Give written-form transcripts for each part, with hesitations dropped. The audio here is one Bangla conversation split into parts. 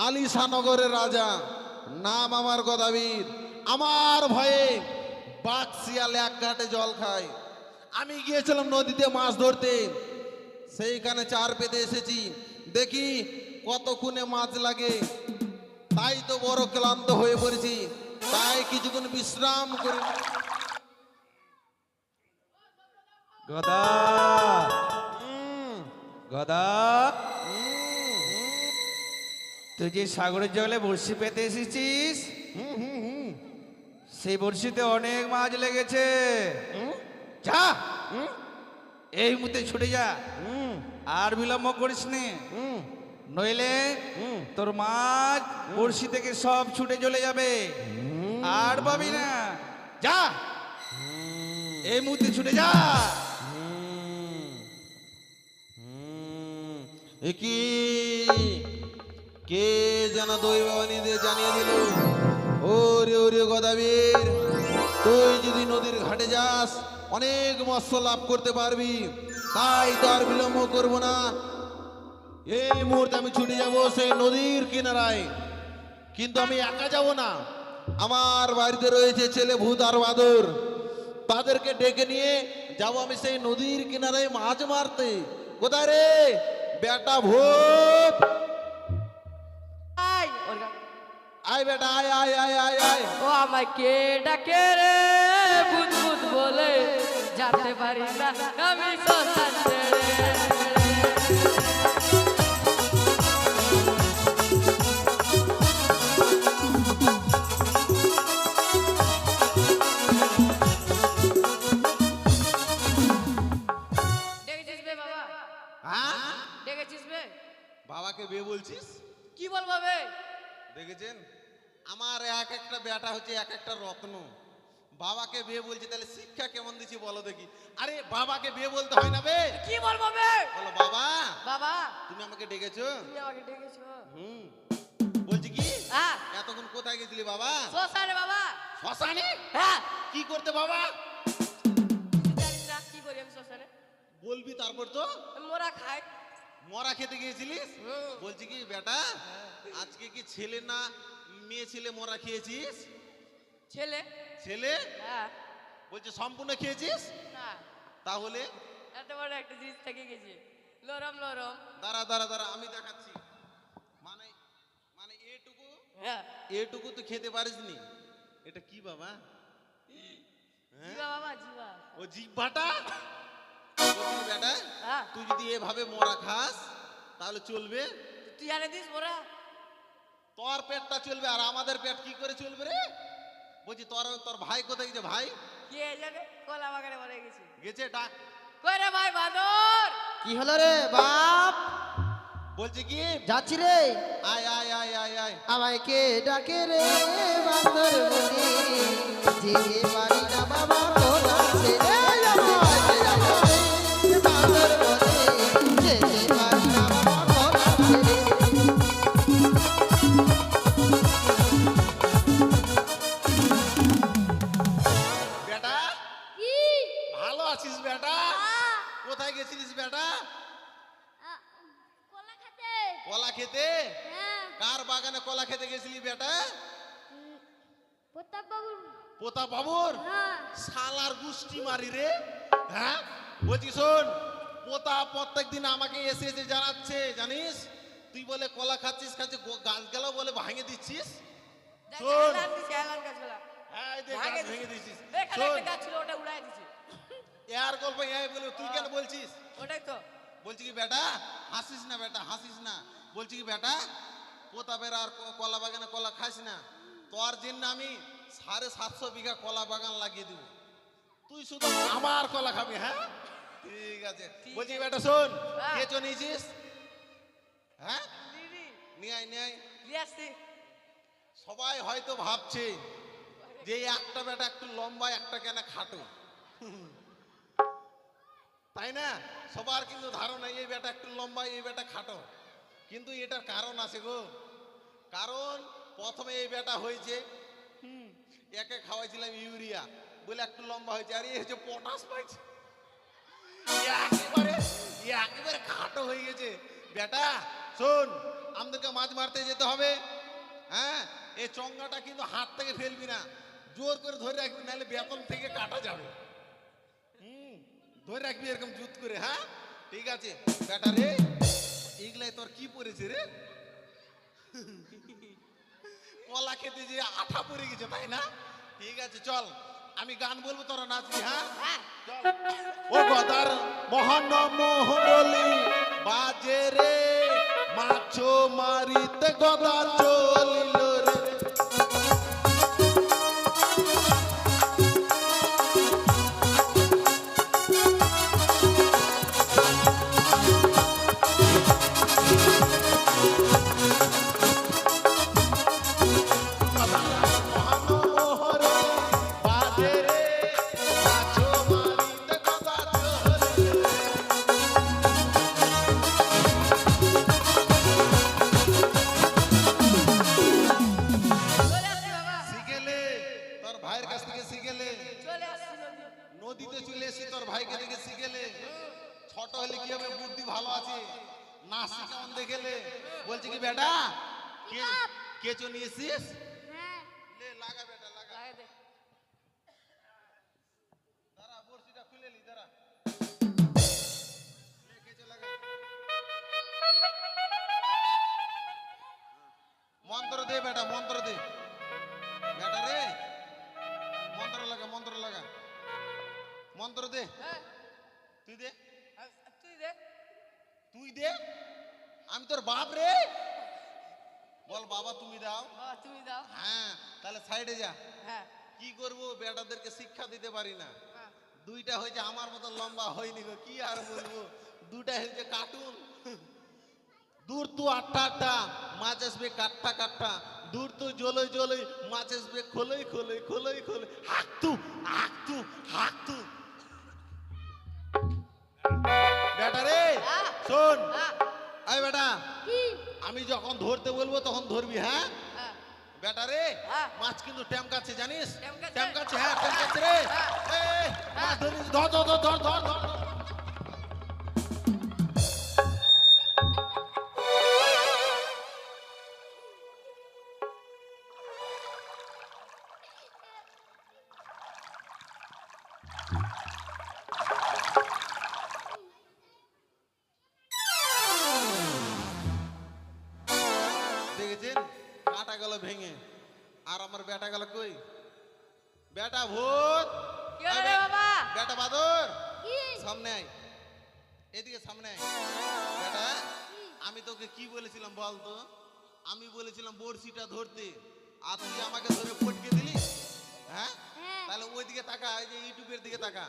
আলিশানগরের রাজা, নাম আমার গদাবীর। আমার ভয়ে বাঘ শিয়াল এক ঘাটে জল খায়। আমি গিয়েছিলাম নদীতে মাছ ধরতে, সেইখানে চার পেতে এসেছি। দেখি কত খুনে মাছ লাগে, তাই তো বড় ক্লান্ত হয়ে পড়েছি। তাই কিছুক্ষণ বিশ্রাম করি। গদা গদা, তুই যে সাগরের জলে বড়শি পেতে এসেছিস, সেই বড়শিতে অনেক মাছ লেগেছে। যা, এই মুহূর্তে ছুটে যা, আর বিলম্ব করিস নে, নইলে তোর মাছ বড়শি থেকে সব ছুটে চলে যাবে, আর পাবি না। যা, এই মুহূর্তে ছুটে যা। কি কে যেন দই ভবানী দিয়ে জানিয়ে দিল, ওরে ওরে গদাবীর, তুই যদি নদীর ঘাটে যাস অনেক মৎস্য লাভ করতে পারবি। তাই তো আর বিলম্ব করবো না, এই মুহূর্তে আমি ছুটে যাব সেই নদীর কিনারায়। কিন্তু আমি একা যাব না, আমার বাড়িতে রয়েছে ছেলে ভূত আর বাদর, তাদেরকে ডেকে নিয়ে যাব আমি সেই নদীর কিনারায় মাছ মারতে। কোথায় রে বেটা ভূত? আয় বেটা, আয় আয় আয় আয় আয়। ও আমায় কে ডাকে রে ভূত ভূত বলে, যেতে পারি না আমি শ্মশান ছেড়ে। ডেকেছিস বে বাবা? হ্যাঁ, ডেকেছিস বে? বাবাকে বিয়ে বলছিস? কি বলবো বে? দেখেছেন, আমার এক একটা বেটা হচ্ছে এক একটা রত্ন। বাবাকে বিয়ে বলছি, তাহলে শিক্ষা কেমন দিচ্ছি বলো দেখি। আরে বাবাকে বিয়ে বলতে হয় না বে? কি বলবো বে? বলো বাবা, বাবা তুমি আমাকে ডেকেছো? তুমি আমাকে ডেকেছো? হুম, বলছি কি হ্যাঁ, এতক্ষণ কোথায় গেছিলি বাবা? শ্মশানে বাবা। শ্মশানে? হ্যাঁ, কি করতে বাবা? জানিস না কি করি আমি শ্মশানে? বলবি তারপর তো। মোরা খাই। মরা খেতে গিয়েছিলিস? বলছি কি বেটা, আজকে কি ছেলে না মেয়ে ছেলে মরা খেয়েছিস? ছেলে। ছেলে? হ্যাঁ। বলছে সম্পূর্ণ খেয়েছিস? না, তাহলে এত বড় একটা জিনিস থেকে গেছে, লরম লরম। দাঁড়া দাঁড়া দাঁড়া, আমি দেখাচ্ছি। মানে মানে এটুকু হ্যাঁ। এটুকু তুই খেতে পারিসনি? এটা কি বাবা? জিবা বাবা, জিবা। ও জিহ্বাটা? বলছি কি বেটা, হ্যাঁ। তুই যদি এভাবে মরা খাস তাহলে চলবে? তুই আনে দিস মোরা? তোর পেটটা চলবে, আর আমাদের পেট কি করে চলবে রে? বলছি তোর তোর ভাই কোথায় গেছে? ভাই কে জানে, কলা বাগানে মরে গেছে। গেছে? ডাক। কই রে ভাই বাদর? কি হলো রে বাপ? বলছি কি যাচ্ছি রে। আয় আয় আয় আয় আয়। আমায় কে ডাকে রে বান্দর বনে, যেতে পারি না বাবা কোলা ছেড়ে। আমায় কে ডাকে রে বান্দর বনে, যেতে পারি না বাবা কোলা ছেড়ে। বেটা কি? ভালো আছিস বেটা? কোথায় গেছিলিস বেটা? কলা খেতে। কলা খেতে? হ্যাঁ। কার বাগানে কলা খেতে গেছিলি বেটা? প্রতাপ বাবু। প্রতাপ বাবুর? হ্যাঁ। শালার গুষ্টি মারি রে। হ্যাঁ, বলছি শোন, প্রতাপ প্রত্যেকদিন আমাকে এসে এসে জানাচ্ছে, জানিস তুই বলে কলা খাচ্ছিস, গাছ গেল বলে ভাঙে দিচ্ছিস। শোন, এলান দিছে, এলান গাছগুলা। হ্যাঁ এই দেখ, গাছ ভাঙে ভেঙে দিছে। দিছিস। এখানে শোন, একটা গাছ ছিল, ওটা উড়াই দিছে। এর গল্প এই বলে তুই কেন বলছিস? ওটাই তো। বলছি কি বেটা, হাসিস না বেটা, হাসিস না। বলছি কি বেটা, প্রতাপের আর কলা বাগানে কলা খাস না। তোর জন্য আমি 750 বিঘা কলা বাগান লাগিয়ে দিব, তুই শুধু আমার কলা খাবি। হ্যাঁ ঠিক আছে। বলছি কি বেটা শোন, হ্যাঁ। কেঁচো নিয়েছিস? হ্যাঁ, দিদি, নিয়ে আয় নিয়ে আয়। নিয়ে আসছি। সবাই হয়তো ভাবছে যে এই একটা বেটা একটু লম্বা, একটা কেন খাটো, তাই না? সবার কিন্তু ধারণা এই বেটা একটু লম্বা, এই বেটা খাটো। কিন্তু এটার কারণ আছে গো। কারণ প্রথমে এই বেটা হয়েছে, একে খাওয়াইছিলাম ইউরিয়া বলে একটু লম্বা হয়েছে, আর এই হচ্ছে পটাশ পাইছে, একেবারে একেবারে খাটো হয়ে গেছে। বেটা শোন, আমাদেরকে মাছ মারতে যেতে হবে। হ্যাঁ, এই চঙ্গাটা কিন্তু হাত থেকে ফেলবি না, জোর করে ধরে রাখবি, নাহলে বেতন থেকে কাটা যাবে। ধরে রাখবি এরকম জুত করে। হ্যাঁ, ঠিক আছে বেটা রে। এগুলাই তোর কি পড়েছে রে? কলা খেতে যে আঠা পড়ে গেছে, তাই না? ঠিক আছে চল, আমি গান বলবো, তোরা নাচবি। হ্যাঁ চল। ও গদার মহান মোহরলি বাজে রে, মাছ মারিতে গদা চলিল রে। চলে আসছি বাবা, শিখেলে তোর ভাইয়ের কাছ থেকে শিখেলে, চলে আসছি নদী। নদীতে চলে এসি তোর ভাইকে দেখে শিখেলে। ছোট হলে কি হবে, বুদ্ধি ভালো আছে, না শিখান দেখেলে। বলছি কি বেটা, কেঁচো নিয়েছিস? লে লাগা বেটা লাগা। লাগাই দে। দাঁড়া, বড়শিটা খুলে নি, দাঁড়া। লে কেঁচো লাগা। মন্ত্র দে বেটা, মন্ত্র দে বেটা রে। মন্ত্র লাগা, মন্ত্র লাগা, মন্ত্র দে। হ্যাঁ, তুই দে, তুই দে। তুই দে। আমি তোর বাপ রে। বল বাবা তুমি দাও। বাবা তুমি দাও। হ্যাঁ, তাহলে সাইডে যা। হ্যাঁ, কি করবো, বেটাদেরকে শিক্ষা দিতে পারি না। হ্যাঁ। দুইটা হয়েছে আমার মতো লম্বা হয়নি গো, কি আর বলবো। দুটা হয়েছে কার্টুন। দূর তো আটটা আটটা, মাছ আসবে কাটটা কাটটা। দূর তো জলই জলই, মাছ আসবে খোলই খোলই খোলই খোলই। হাকতু হাকতু হাকতু। বেটা রে হ্যাঁ। শোন, হ্যাঁ, আয় বেটা, কি? আমি যখন ধরতে বলবো তখন ধরবি। হ্যাঁ হ্যাঁ, বেটা রে, হ্যাঁ। মাছ কিন্তু ট্যামকাচ্ছে জানিস? ট্যামকাচ্ছে? ট্যামকাচ্ছে, হ্যাঁ ট্যামকাচ্ছে রে। এই, মাছ ধরিস, ধর ধর ধর ধর ধর ধর। দেখেছেন, কাটা গেল ভেঙে, আর আমার বেটা গেল কই? বেটা ভূত, কি হলো রে বাবা? বেটা বাদর, সামনে আয়, এদিকে সামনে আয়। বেটা, আমি তোকে কি বলেছিলাম বল তো? আমি বলেছিলাম বড়শিটা ধরতে, আর তুই আমাকে ধরে ফটকে দিলি। হ্যাঁ, তাহলে ওইদিকে তাকা, এই যে ইউটিউবের দিকে তাকা।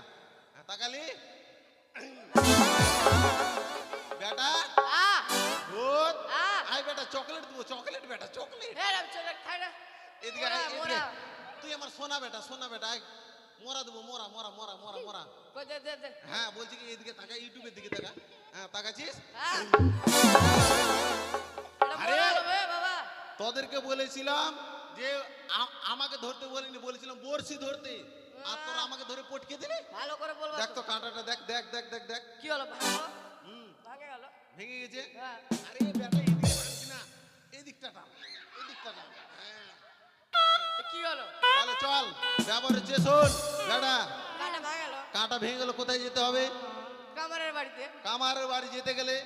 হ্যাঁ, তাকালি? বেটা আহ, ভূত, আহ। আয় বেটা, চকলেট দেবো, চকলেট বেটা, চকলেট। এই রাম চলে খাই না। এদিকে আয়, মোরা, এদিকে। মোরা। তুই আমার সোনা বেটা, সোনা বেটা, আয়। মোরা দেবো, মোরা মোরা মোরা মোরা মোরা। কই দে দে দে। হ্যাঁ, বলছি কি এদিকে তাকা, ইউটিউবের দিকে তাকা। হ্যাঁ, তাকাচ্ছিস? হ্যাঁ। এটা আরে! মোরা হবে বাবা। তোদেরকে বলেছিলাম যে আমাকে ধরতে বলিনি, বলেছিলাম বড়শি ধরতে, আর তোরা আমাকে ধরে পটকে দিলি। ভালো করে বলবা দেখ তো। তো কাঁটাটা, দেখ দেখ দেখ দেখ দেখ। কি হলো ভাঙলো? হুম, ভাঙে গেল। ভেঙে গেছে। হ্যাঁ। আরে বেটা, এদিকে ভাঙছি না, এদিকটা টান, এদিকটা টান। হ্যাঁ, তো কি হলো? তাহলে চল, ব্যবহার হচ্ছে। শোন বেটা, কাটা ভাঙে গেল। কাঁটা ভেঙে গেল, কোথায় যেতে হবে? কামারের বাড়িতে। কামারের বাড়ি যেতে গেলে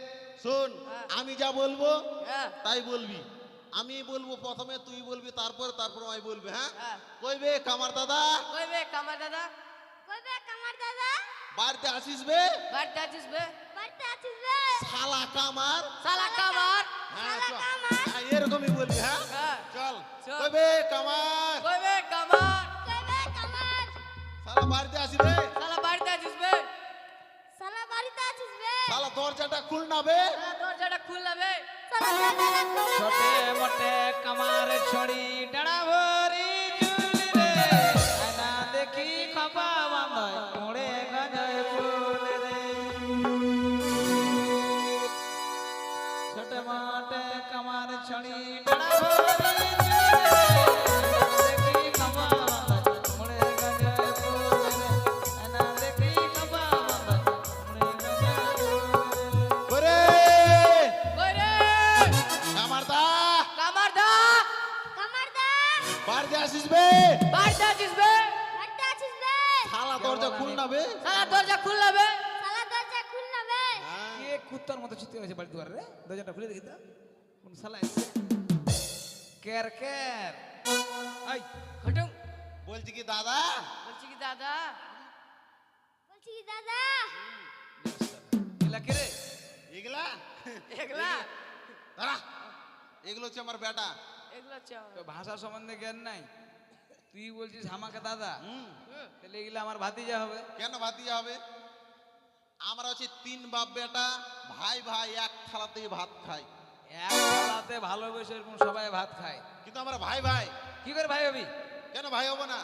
শোন, হ্যাঁ। আমি যা বলবো হ্যাঁ, তাই বলবি। আমি বলবো প্রথমে, তুই বলবি, তারপর আমি বলবি। হ্যাঁ, হ্যাঁ। কইবে কামার দাদা, কইবে কামার দাদা। কইবে কামার দাদা। বাড়িতে আসিস বে? বাড়িতে আছিস বে? বাড়িতে আছিস বে? শালা কামার। শালা কামার। হ্যাঁ, চল। হ্যাঁ, এরকমই বলবি। হ্যাঁ, হ্যাঁ। চল। চল। কইবে কামার, কইবে কামার। কইবে কামার। শালা বাড়িতে আসিবে? শালা বাড়িতে আছিস বে? শালা বাড়িতে আছিস বে? শালা দরজাটা খুল না বে? শালা দরজাটা খুললাবে। শালা দরজাটা খুলে ছোটে মোটে কামার ছড়ি ডাড়া ভরি চুলি রে, আয়না দেখি খপা বাঁধয় মোড়ে গজায় ফুল রে। ছোটে মোটে কামার ছড়ি ডাড়া ভরি চুলি রে, আয়না দেখি খপা বাঁধয় মোড়ে গজায় ফুল রে, আয়না দেখি খপা বাঁধয় মোড়ে গজায় ফুল রে। ওরে কই রে? বাড়িতে আছিস বে বাড়িতে আছিস বে শালা দরজা খুল না বে। সালা দরজা খুললা বে শালা দরজা খুল না বে কে কুত্তার মতো চিৎকার হয়েছে বাড়ি দুয়ারে রে? দরজাটা খুলে দেখি তো কোন শালা এসেছে কের কের আই হটুম বলছি কি দাদা, বলছি কি দাদা বলছি কি দাদা এলা কে রে? এগুলা এগুলা দাঁড়া, এগুলো হচ্ছে আমার বেটা। এগুলা চাও তো ভাষা সম্বন্ধে জ্ঞান নাই, তুই বলছিস আমাকে দাদা, হুম, তাহলে এগুলা আমার ভাতিজা হবে। কেন ভাতিজা হবে? আমরা হচ্ছে তিন বাপ বেটা, ভাই ভাই এক থালাতেই ভাত খাই, এক থালাতে ভালোবেসে এরকম সবাই ভাত খায়। কিন্তু আমরা ভাই ভাই। কি করে ভাই হবি? কেন ভাই হবো না?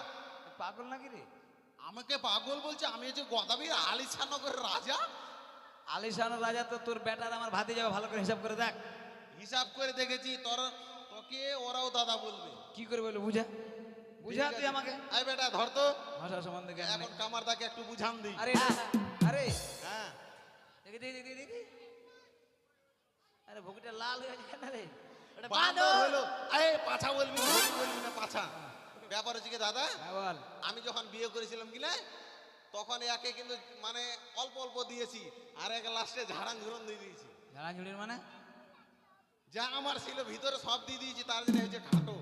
পাগল নাকি রে? আমাকে পাগল বলছে? আমি হচ্ছে গদাবীর আলিশানগরের রাজা। আলিশান রাজা তো তোর বেটার আমার ভাতি যাবে, ভালো করে হিসাব করে দেখ। হিসাব করে দেখেছি, তোকে ওরাও দাদা বলবে। কি করে বলবো বুঝা, বুঝা তুই আমাকে। আই বেটা ধর তো, ভাষা সম্বন্ধে জ্ঞান এখন নেই। কামারদাকে একটু বুঝান দিই। আরে আরে হ্যাঁ, দেখি দেখি দেখি দেখি, আরে ভুকিটা লাল হয়ে যায় কেন রে? ওটা বাঁদর বাঁদর হলো। এই পাছা বলবি না, ভুল বলবি না, পাছা। ব্যাপার হচ্ছে কি দাদা, হ্যাঁ বল। আমি যখন বিয়ে করেছিলাম কি না, তখন একে কিন্তু মানে অল্প অল্প দিয়েছি, আর এক লাস্টে ঝাড়ান ঝুরন দিয়ে দিয়েছি। ঝাড়াঝুড়ির মানে? যা আমার ছিল ভিতরে সব দিয়ে দিয়েছি, তার জন্য হচ্ছে খাটো,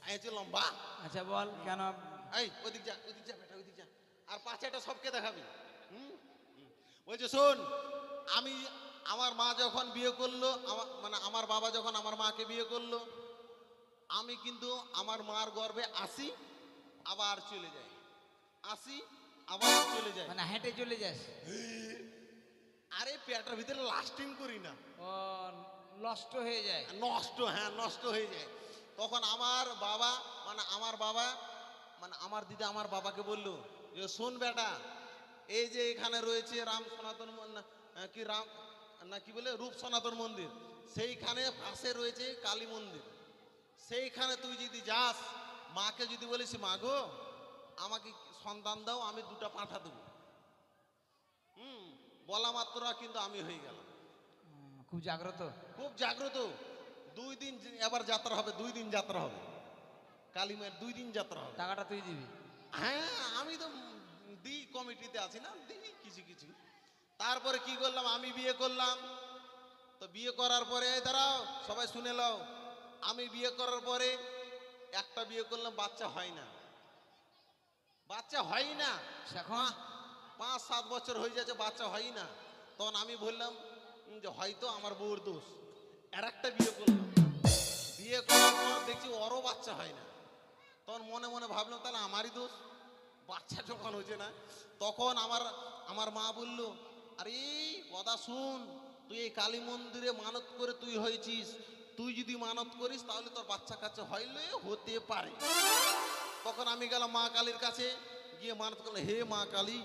এই হচ্ছে লম্বা। আচ্ছা বল কেন? এই ওদিক যা, ওদিক যা বেটা, ওদিক যা। আর পাছাটা সবকে দেখাবি। হুম হুম। বলছে শোন, আমি আমার মা যখন বিয়ে করলো, মানে আমার বাবা যখন আমার মাকে বিয়ে করলো, আমি কিন্তু আমার মার গর্ভে আসি আবার চলে যাই, আসি আবার চলে যাই। মানে হেঁটে চলে যাস? আরে পেটের ভিতরে লাস্টিং করি না, ও নষ্ট হয়ে যায়। নষ্ট, হ্যাঁ নষ্ট হয়ে যায়। তখন আমার বাবা মানে আমার দিদা আমার বাবাকে বললো যে শোন বেটা, এই যে এখানে রয়েছে রাম সনাতন কি রাম না কি বলে রূপ সনাতন মন্দির, সেইখানে পাশে রয়েছে কালী মন্দির, সেইখানে তুই যদি যাস, মাকে যদি বলিস মা গো আমাকে সন্তান দাও, আমি দুটো পাঠা দেবো। বলা মাত্র কিন্তু আমি হয়ে গেলাম। খুব জাগ্রত। খুব জাগ্রত। 2 দিন এবার যাত্রা হবে, 2 দিন যাত্রা হবে, কালী মায়ের 2 দিন যাত্রা হবে। টাকাটা তুই দিবি? হ্যাঁ আমি তো দিই, কমিটিতে আছি না, দিই কিছু কিছু। তারপরে কি করলাম, আমি বিয়ে করলাম। তো বিয়ে করার পরে এই দাঁড়াও সবাই শুনে নাও, আমি বিয়ে করার পরে একটা বিয়ে করলাম, বাচ্চা হয় না, বাচ্চা হয় না। এখন 5-7 বছর হয়ে যাচ্ছে, বাচ্চা হয় না। তখন আমি বললাম যে হয়তো আমার বউর দোষ। আর একটা বিয়ে করলাম, বিয়ে করার পর দেখছি ওরও বাচ্চা হয় না। তখন মনে মনে ভাবলাম তাহলে আমারই দোষ, বাচ্চা যখন হচ্ছে না। তখন আমার মা বলল, আরে কথা শুন, তুই এই কালী মন্দিরে মানত করে তুই হয়েছিস, তুই যদি মানত করিস তাহলে তোর বাচ্চা কাছে হইলে হতে পারে। তখন আমি গেলাম মা কালীর কাছে, গিয়ে মানত করলাম, হে মা কালী,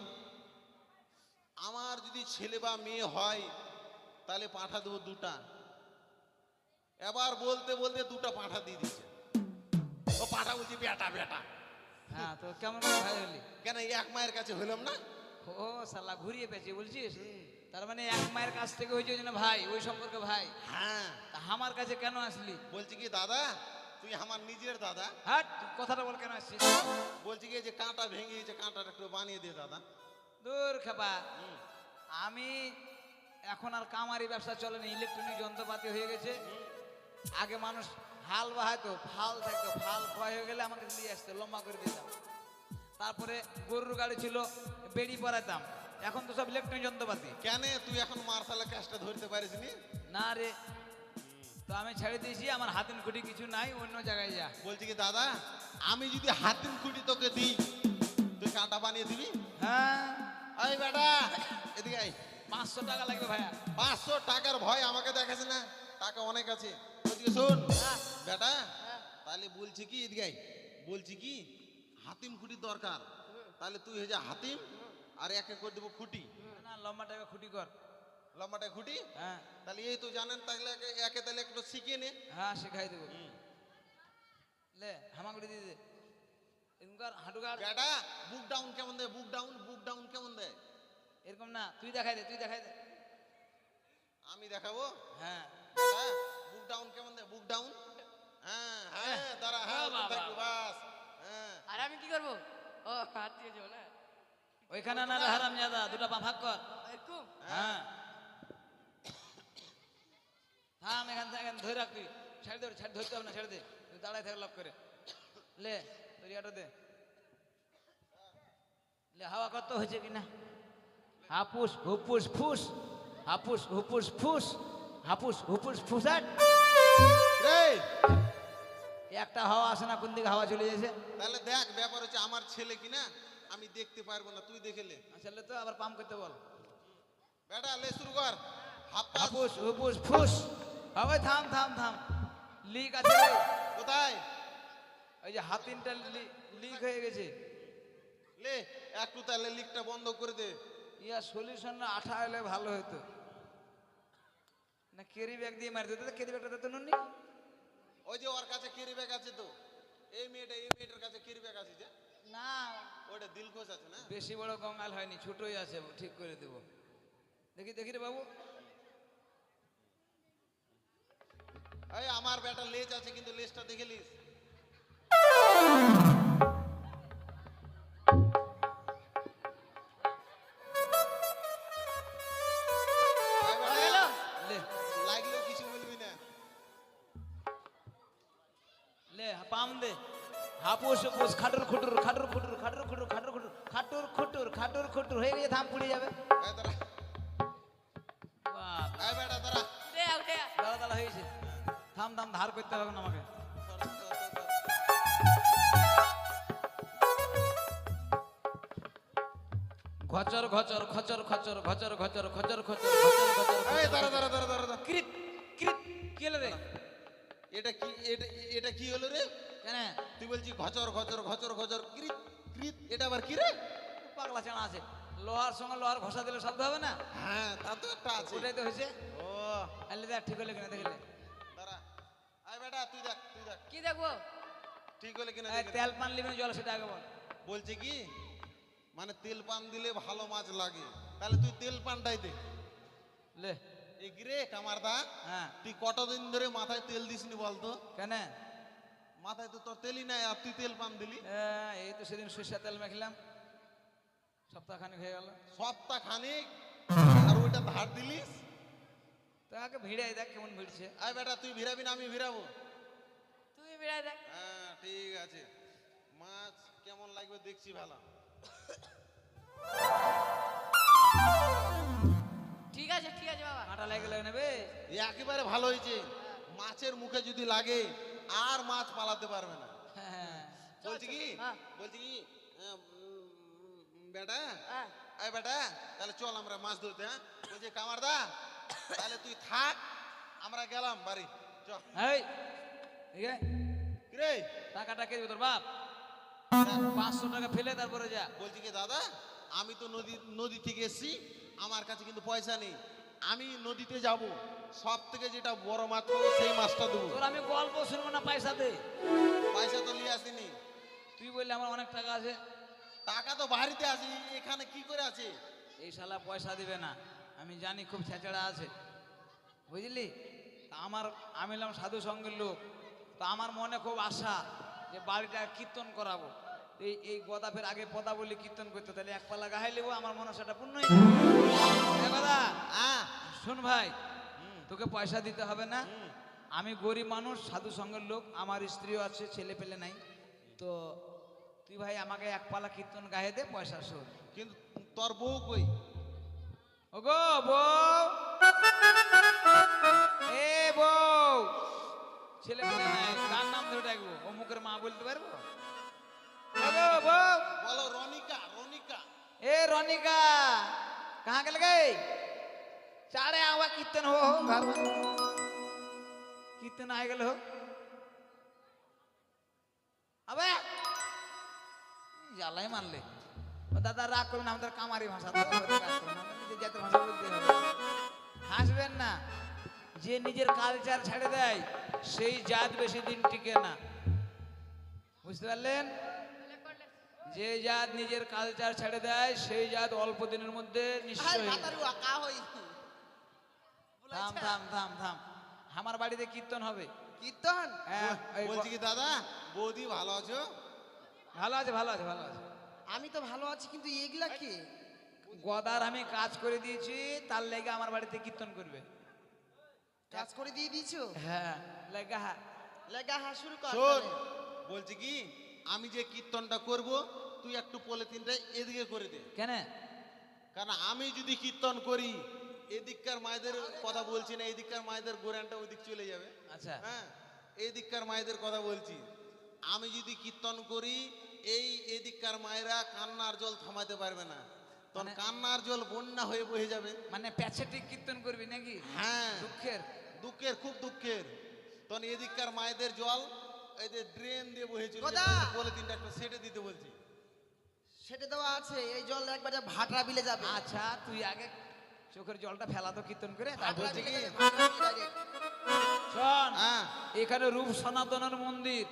আমার যদি ছেলে বা মেয়ে হয় তাহলে পাঠা দেবো 2টা। এবার বলতে বলতে 2টা পাঠা দিয়ে দিচ্ছে। ও পাঠা বলছি বেটা বেটা। হ্যাঁ তো কেমন করে ভাই হলি? কেন এক মায়ের কাছে হইলাম না? ও শালা ঘুরিয়ে পেয়েছি বলছিস? তার মানে এক মায়ের কাছ থেকে হয়েছে ওই জন্য ভাই, ওই সম্পর্কে ভাই। হ্যাঁ, তা আমার কাছে কেন আসলি? বলছি কি দাদা, তুই আমার নিজের দাদা। হাট, তুই কথাটা বল কেন আসছিস? বলছি কি যে কাঁটা ভেঙে গেছে, কাঁটাটা একটু বানিয়ে দে দাদা। দূর খাবা, আমি এখন আর কামারি ব্যবসা চলে না, ইলেকট্রনিক যন্ত্রপাতি হয়ে গেছে। আগে মানুষ হাল বাহাইতো, ফাল থাকতো, ফাল ক্ষয় হয়ে গেলে আমাকে দিয়ে আসতো, লম্বা করে দিতাম। তারপরে গরুর গাড়ি ছিল, বেড়ি পরাইতাম। এখন তো সব ইলেকট্রনিক যন্ত্রপাতি। কেন তুই এখন মার্শালের কাজটা ধরতে পারিস নি? না রে, তো আমি ছেড়ে দিয়েছি, আমার হাতিন খুঁটি কিছু নাই, অন্য জায়গায় যা। বলছি কি দাদা, আমি যদি হাতিম খুঁটি তোকে দিই, তুই কাঁটা বানিয়ে দিবি? হ্যাঁ, এই বেটা এদিকে আয়। 500 টাকা লাগবে ভাইয়া। 500 টাকার ভয় আমাকে দেখাছে না, টাকা অনেক আছে। বলছি কি শোন বেটা, তাহলে বলছি কি এদিকে আয়, বলছি কি হাতিম খুঁটি দরকার, তাহলে তুই হয়ে যা হাতিম, আর একে করে দেবো খুঁটি, না, লম্বা টাইপের খুঁটি কর। লম্বাটা খুঁটি। হ্যাঁ তাহলে এই তো জানেন, তাহলে একে তাহলে একটু শিখিয়ে নে। হ্যাঁ, শেখাই দেবো। লে হামাগুড়ি দিয়ে দে, এরকম হাঁটুকার। বেটা বুক ডাউন কেমন দেয়, বুক ডাউন, বুক ডাউন কেমন দেয়? এরকম না, তুই দেখাই দে, তুই দেখাই দে। আমি দেখাবো? হ্যাঁ বেটা বুক ডাউন কেমন দেয়, বুক ডাউন? হ্যাঁ হ্যাঁ দাঁড়া, হ্যাঁ বাবা, থাকবো, বাস। করবো? ও হাত দিয়ে যাবো না? ওইখানে না রে হারাম জাদা, দুটো পা ভাগ কর। এরকম? হ্যাঁ থাম, এখান থেকে এখান ধরে রাখবি। ছেড়ে দে, ছেড়ে ধরতে হবে না, ছেড়ে দে। তুই দাঁড়ায় থাক লক করে। লে তোর ইয়াটা দে। লে হাওয়া কত হয়েছে কিনা? হাপুস হুপুস ফুস, হাপুস হুপুস ফুস, হাপুস হুপুস ফুসাট। রে একটা হাওয়া আসে না, কোন দিকে হাওয়া চলে যাচ্ছে? তাহলে দেখ, ব্যাপার হচ্ছে আমার ছেলে কিনা, আমি দেখতে পারবো না, তুই দেখে লে। আসলে তো আবার পাম্প করতে বল। বেটা লে শুরু কর। হাপ্পাস হাপুস হুপুস ফুস। হবে থাম থাম থাম, লিক আছে রে। কোথায়? ওই যে হাতিনটা লিক হয়ে গেছে। লে একটু তাহলে লিকটা বন্ধ করে দে। ইয়া সলিউশন না আঠা এলে ভালো হতো না, কেরি ব্যাগ দিয়ে মারি দিত। কেরি ব্যাগটা তো নুননি। ওই যে ওর কাছে কেরি ব্যাগ আছে তো, এই মেয়েটার কাছে কেরি ব্যাগ আছে যে, না ওটা দিলখোশ আছে না? বেশি বড় গঙ্গাল হয়নি, ছোটই আছে, ঠিক করে দেবো। দেখি দেখি রে বাবু। এই আমার বেটা লেজ আছে, কিন্তু লেজটা দেখে লিস। এই বেটা, হয়ে গেল? লে লাগলেও কিছু বলবি না। লে পাম দে। হাপুস হুপুস খাটুর খুটুর, খাটুর খুটুর, খাটুর খুটুর, খাটুর খুটুর, খাটুর খুটুর, খাটুর খুটুর হয়ে গেছে। থাম, পুড়ে যাবে। এই দাঁড়া, বাপ, এই বেটা দাঁড়া। উঠে যা, উঠে যা। দাঁড়া দাঁড়া হয়েছে। থাম থাম, ধার করতে হবে না আমাকে। সর, সর, সর, সর। ঘচর ঘচর খচর খচর ঘচর ঘচর খচর খচর ঘচর খচর। এই দাঁড়া দাঁড়া দাঁড়া দাঁড়া দাঁড়া। ক্রিট ক্রিট কি হলো রে? এটা কি, এটা কি হলো রে? কেন তুই বলছি ঘচর ঘচর ঘচর ঘচর কৃত কৃত, এটা আবার কি রে? পাগলা চানা আছে? লোহার সঙ্গে লোহার ঘষা দিলে শব্দ হবে না? হ্যাঁ তা তো একটা আছে। ওটাই তো হয়েছে। ও আলে দেখ ঠিক হলে কিনা দেখলে। দাঁড়া, আয় বেটা তুই দেখ, তুই দেখ কি দেখবো? ঠিক হলে কিনা এই দেখে নে। তেল পান লিবে জল, সেটা আগে বল। বলছে কি, মানে তেল পান দিলে ভালো মাছ লাগে, তাহলে তুই তেল পানটাই দে। লে এই গিরে কামারদা, হ্যাঁ তুই কতদিন ধরে মাথায় তেল দিসনি বলতো? কেন? মাথায় তো তোর তেলই নাই, আর তুই তেল পান দিলি। এই তো সেদিন সরিষা তেল মেখলাম, সপ্তাহখানিক হয়ে গেল। সপ্তাহ খানিক, আর ওইটা ধার দিলিস। তাকে ভিড়াই দেখ কেমন ভিড়ছে। আয় বেটা তুই ভিড়াবি না আমি ভিড়াবো? তুই বেড়াই দেখ। হ্যাঁ ঠিক আছে, মাছ কেমন লাগবে দেখছি ভালো। ঠিক আছে বাবা। কাঁটা লেগে লেগে নেবে। এই একেবারে ভালো হয়েছে, মাছের মুখে যদি লাগে আর মাছ পালাতে পারবে না। হ্যাঁ বলছি কি, হ্যাঁ। বলছি কি, বেটা, হ্যাঁ। এই বেটা তাহলে চল আমরা মাছ ধরতে। হ্যাঁ বলছি কামারদা, তাহলে তুই থাক, আমরা গেলাম বাড়ি, চল। এই ঠিক আছে, কিরে টাকাটা কে দিবে তোর বাপ? 500 টাকা ফেলে তারপরে যা। বলছি কি দাদা, আমি তো নদী থেকে এসেছি, আমার কাছে কিন্তু পয়সা নেই, আমি নদীতে যাব, সব থেকে যেটা বড় মাছ পাবো সেই মাছটা দেবো। তোর আমি গল্প শুনবো না, পয়সা দে। পয়সা তো নিয়ে আসিনি। তুই বললি আমার অনেক টাকা আছে। টাকা তো বাড়িতে আছে, এখানে কি করে আছে? এই শালা পয়সা দিবে না, আমি জানি খুব ছেঁচড়া আছে, বুঝলি? তা আমি হলাম সাধু সঙ্গের লোক, তো আমার মনে খুব আশা যে বাড়িটা কীর্তন করাবো। এই গদা ফের আগে পদা বলি কীর্তন করতে, তাহলে এক পালা গাহাই নেবো, আমার মনসাটা পূর্ণ হয়ে যাবে। কথা শোন ভাই, তোকে পয়সা দিতে হবে না, আমি গরিব মানুষ, সাধু সঙ্গের লোক, আমার স্ত্রীও আছে, ছেলে পেলে নাই, তো তুই ভাই আমাকে এক পালা কীর্তন গায়ে দে, পয়সা শোধ। কিন্তু তোর বউ কই? ওগো বউ, এ বউ, ছেলে পেলে নাই, কার নাম ধরে ডাকবো? ও মুখের মা বলতে পারবো? ওগো বউ, বলো রনিকা, রনিকা। ए रोनिका कहाँ के लगे? चारे आवा कीर्तन हो घर में, कीर्तन आए गल हो। अबे जाला ही मान ले, दादा राग करो ना, हम तो कामारी भाषा तो নিজের জাতের ভাষা বলতে হবে। হাসবেন না, যে নিজের কালচার ছেড়ে দেয় সেই জাত বেশি দিন টিকে না, বুঝতে পারলেন? যে জাত নিজের কালচার ছেড়ে দেয় সেই জাত অল্প দিনের মধ্যে নিশ্চয় হয়ে যায়। থাম থাম থাম থাম, আমার বাড়িতে কীর্তন হবে। কীর্তন? হ্যাঁ, এই বলছি কি দাদা, বৌদি ভালো আছো? ভালো আছে ভালো আছে ভালো আছে। আমি তো ভালো আছি, কিন্তু এগুলা কি? গদার আমি কাজ করে দিয়েছি, তার লেগে আমার বাড়িতে কীর্তন করবে। কাজ করে দিয়ে দিয়েছো? হ্যাঁ লেগা হ্যাঁ। লেগা হা শুরু কর শোন, তাহলে। বলছি কি, আমি যে কীর্তনটা করব তুই একটু পলিথিনটা এদিকে করে দে। কেন? কারণ আমি যদি কীর্তন করি, এদিককার মায়েদের কথা বলছি না, এদিককার মায়েদের গোরানটা ওইদিক চলে যাবে। আচ্ছা হ্যাঁ, এদিককার মায়েদের কথা বলছি। আমি যদি কীর্তন করি, এই এদিককার মায়েরা কান্নার জল থামাতে পারবে না, তখন কান্নার জল বন্যা হয়ে বয়ে যাবে। মানে প্যাচেটিক কীর্তন করবি নাকি? হ্যাঁ, দুঃখের। দুঃখের, খুব দুঃখের। তখন এদিককার মায়েদের জল এই যে ড্রেন দিয়ে বয়ে চলে গোদা! যাবে। পলিথিনটা একটু সেটে দিতে বলছি। সেটা দেওয়া আছে, এই জল একবারে ভাটরা বিলে যাবে। আচ্ছা তুই আগে চোখের জলটা ফেলা তো কীর্তন করে, ভাটরা তারপর বলছি বিলে কি? যাবে, ভাটরা বিলে direct। শোন, হ্যাঁ, এখানে রূপ সনাতনের মন্দির,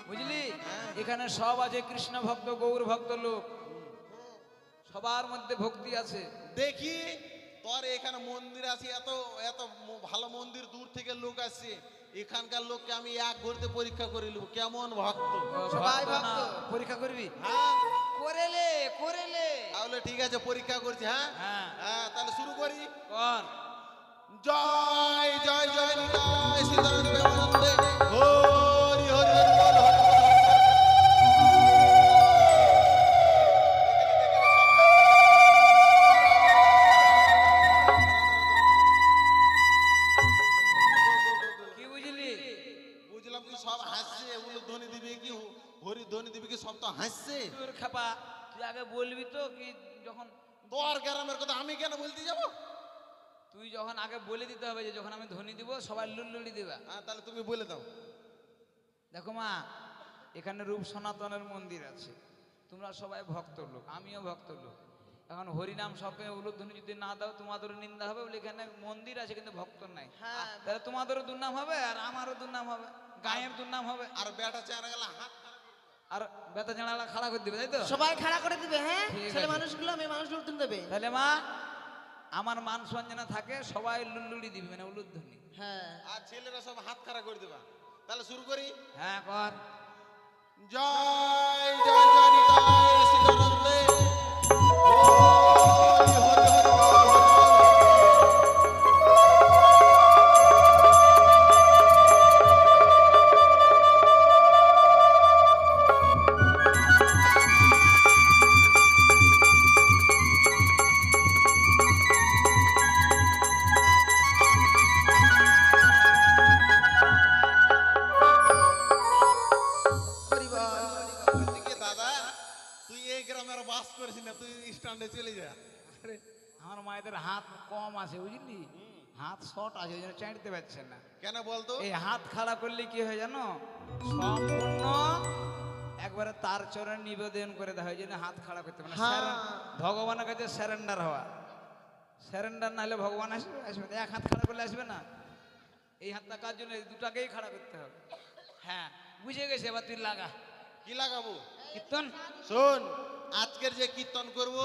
বুঝলি? হ্যাঁ। এখানে সব আছে কৃষ্ণ ভক্ত, গৌর ভক্ত লোক, সবার মধ্যে ভক্তি আছে। দেখি তোর এখানে মন্দির আছে, এত এত ভালো মন্দির, দূর থেকে লোক আসছে। এখানকার লোককে আমি এক ঘুরতে পরীক্ষা করে নেব কেমন ভক্ত। সবাই ভক্ত না, ভক্ত। পরীক্ষা করবি? হ্যাঁ, করেলে করেলে। তাহলে ঠিক আছে, পরীক্ষা করছি। হ্যাঁ হ্যাঁ হ্যাঁ, তাহলে শুরু করি। কর। জয় জয় জয় নিতাই সীতারাম প্রেমানন্দে। হরি হরি হরি বল, হরি বল, হরি বল। কি বুঝলি? বুঝলাম কি সব হাসছে, ওগুলো ধ্বনি দিবে কি, হরি ধ্বনি দিবে কি, সব তো হাসছে। তোর খাপা, তুই আগে বলবি তো কি? যখন তোর গ্রামের কথা আমি কেন বলতে যাবো? তুই যখন আগে বলে দিতে হবে যে যখন আমি ধ্বনি দিব সবাই লুল্লুড়ি দিবা। হ্যাঁ, তাহলে তুমি বলে দাও। দেখো মা, এখানে রূপ সনাতনের মন্দির আছে, তোমরা সবাই ভক্ত লোক, আমিও ভক্ত লোক। এখন হরিনাম সবকে উলুধ্বনি যদি না দাও তোমাদেরও নিন্দা হবে, বলে এখানে মন্দির আছে কিন্তু ভক্ত নাই। হ্যাঁ। তাহলে তোমাদেরও দুর্নাম হবে আর আমারও দুর্নাম হবে, গায়ের দুর্নাম হবে, আর বেটা চেহারা গেল হাত আর বেতা জানালা খাড়া করে দিবে, তাই তো? সবাই খাড়া করে দিবে। হ্যাঁ, ঠিক ছেলে আছে। মানুষগুলো মেয়ে মানুষগুলো তুলে দেবে। তাহলে মা, আমার মান সম্মান থাকে, সবাই লুল্লুড়ি দিবে মানে উলুধ্বনি। হ্যাঁ, আর ছেলেরা সব হাত খাড়া করে দেবা। তাহলে শুরু করি। হ্যাঁ কর। জয় জয় জয় নিতাই সীতারামে। হরি হরি হরি বল, হরি বল। হরি বল। বলছি কি দাদা, তুই এই গ্রামের বাস করিস না, তুই স্ট্যান্ডে চলে যা। আরে, আমার মায়েদের হাত কম আছে বুঝলি, হাত শর্ট আছে, ওই জন্য চাইতে পারছে না। কেন বলতো? এই হাত খাড়া করলে কি হয় জানো, সম্পূর্ণ একবারে তার চরণ নিবেদন করে দেওয়া হয়, ওই জন্য হাত খাড়া করতে হবে না। হ্যাঁ। ভগবানের কাছে স্যারেন্ডার হওয়া, স্যারেন্ডার না হলে ভগবান আসবে আসবে না। এক হাত খাড়া করলে আসবে না, এই হাতটা কার জন্য, এই দুটাকেই খাড়া করতে হবে। হ্যাঁ বুঝে গেছে, এবার তুই লাগা কি লাগাবো? কীর্তন। শোন, আজকের যে কীর্তন করব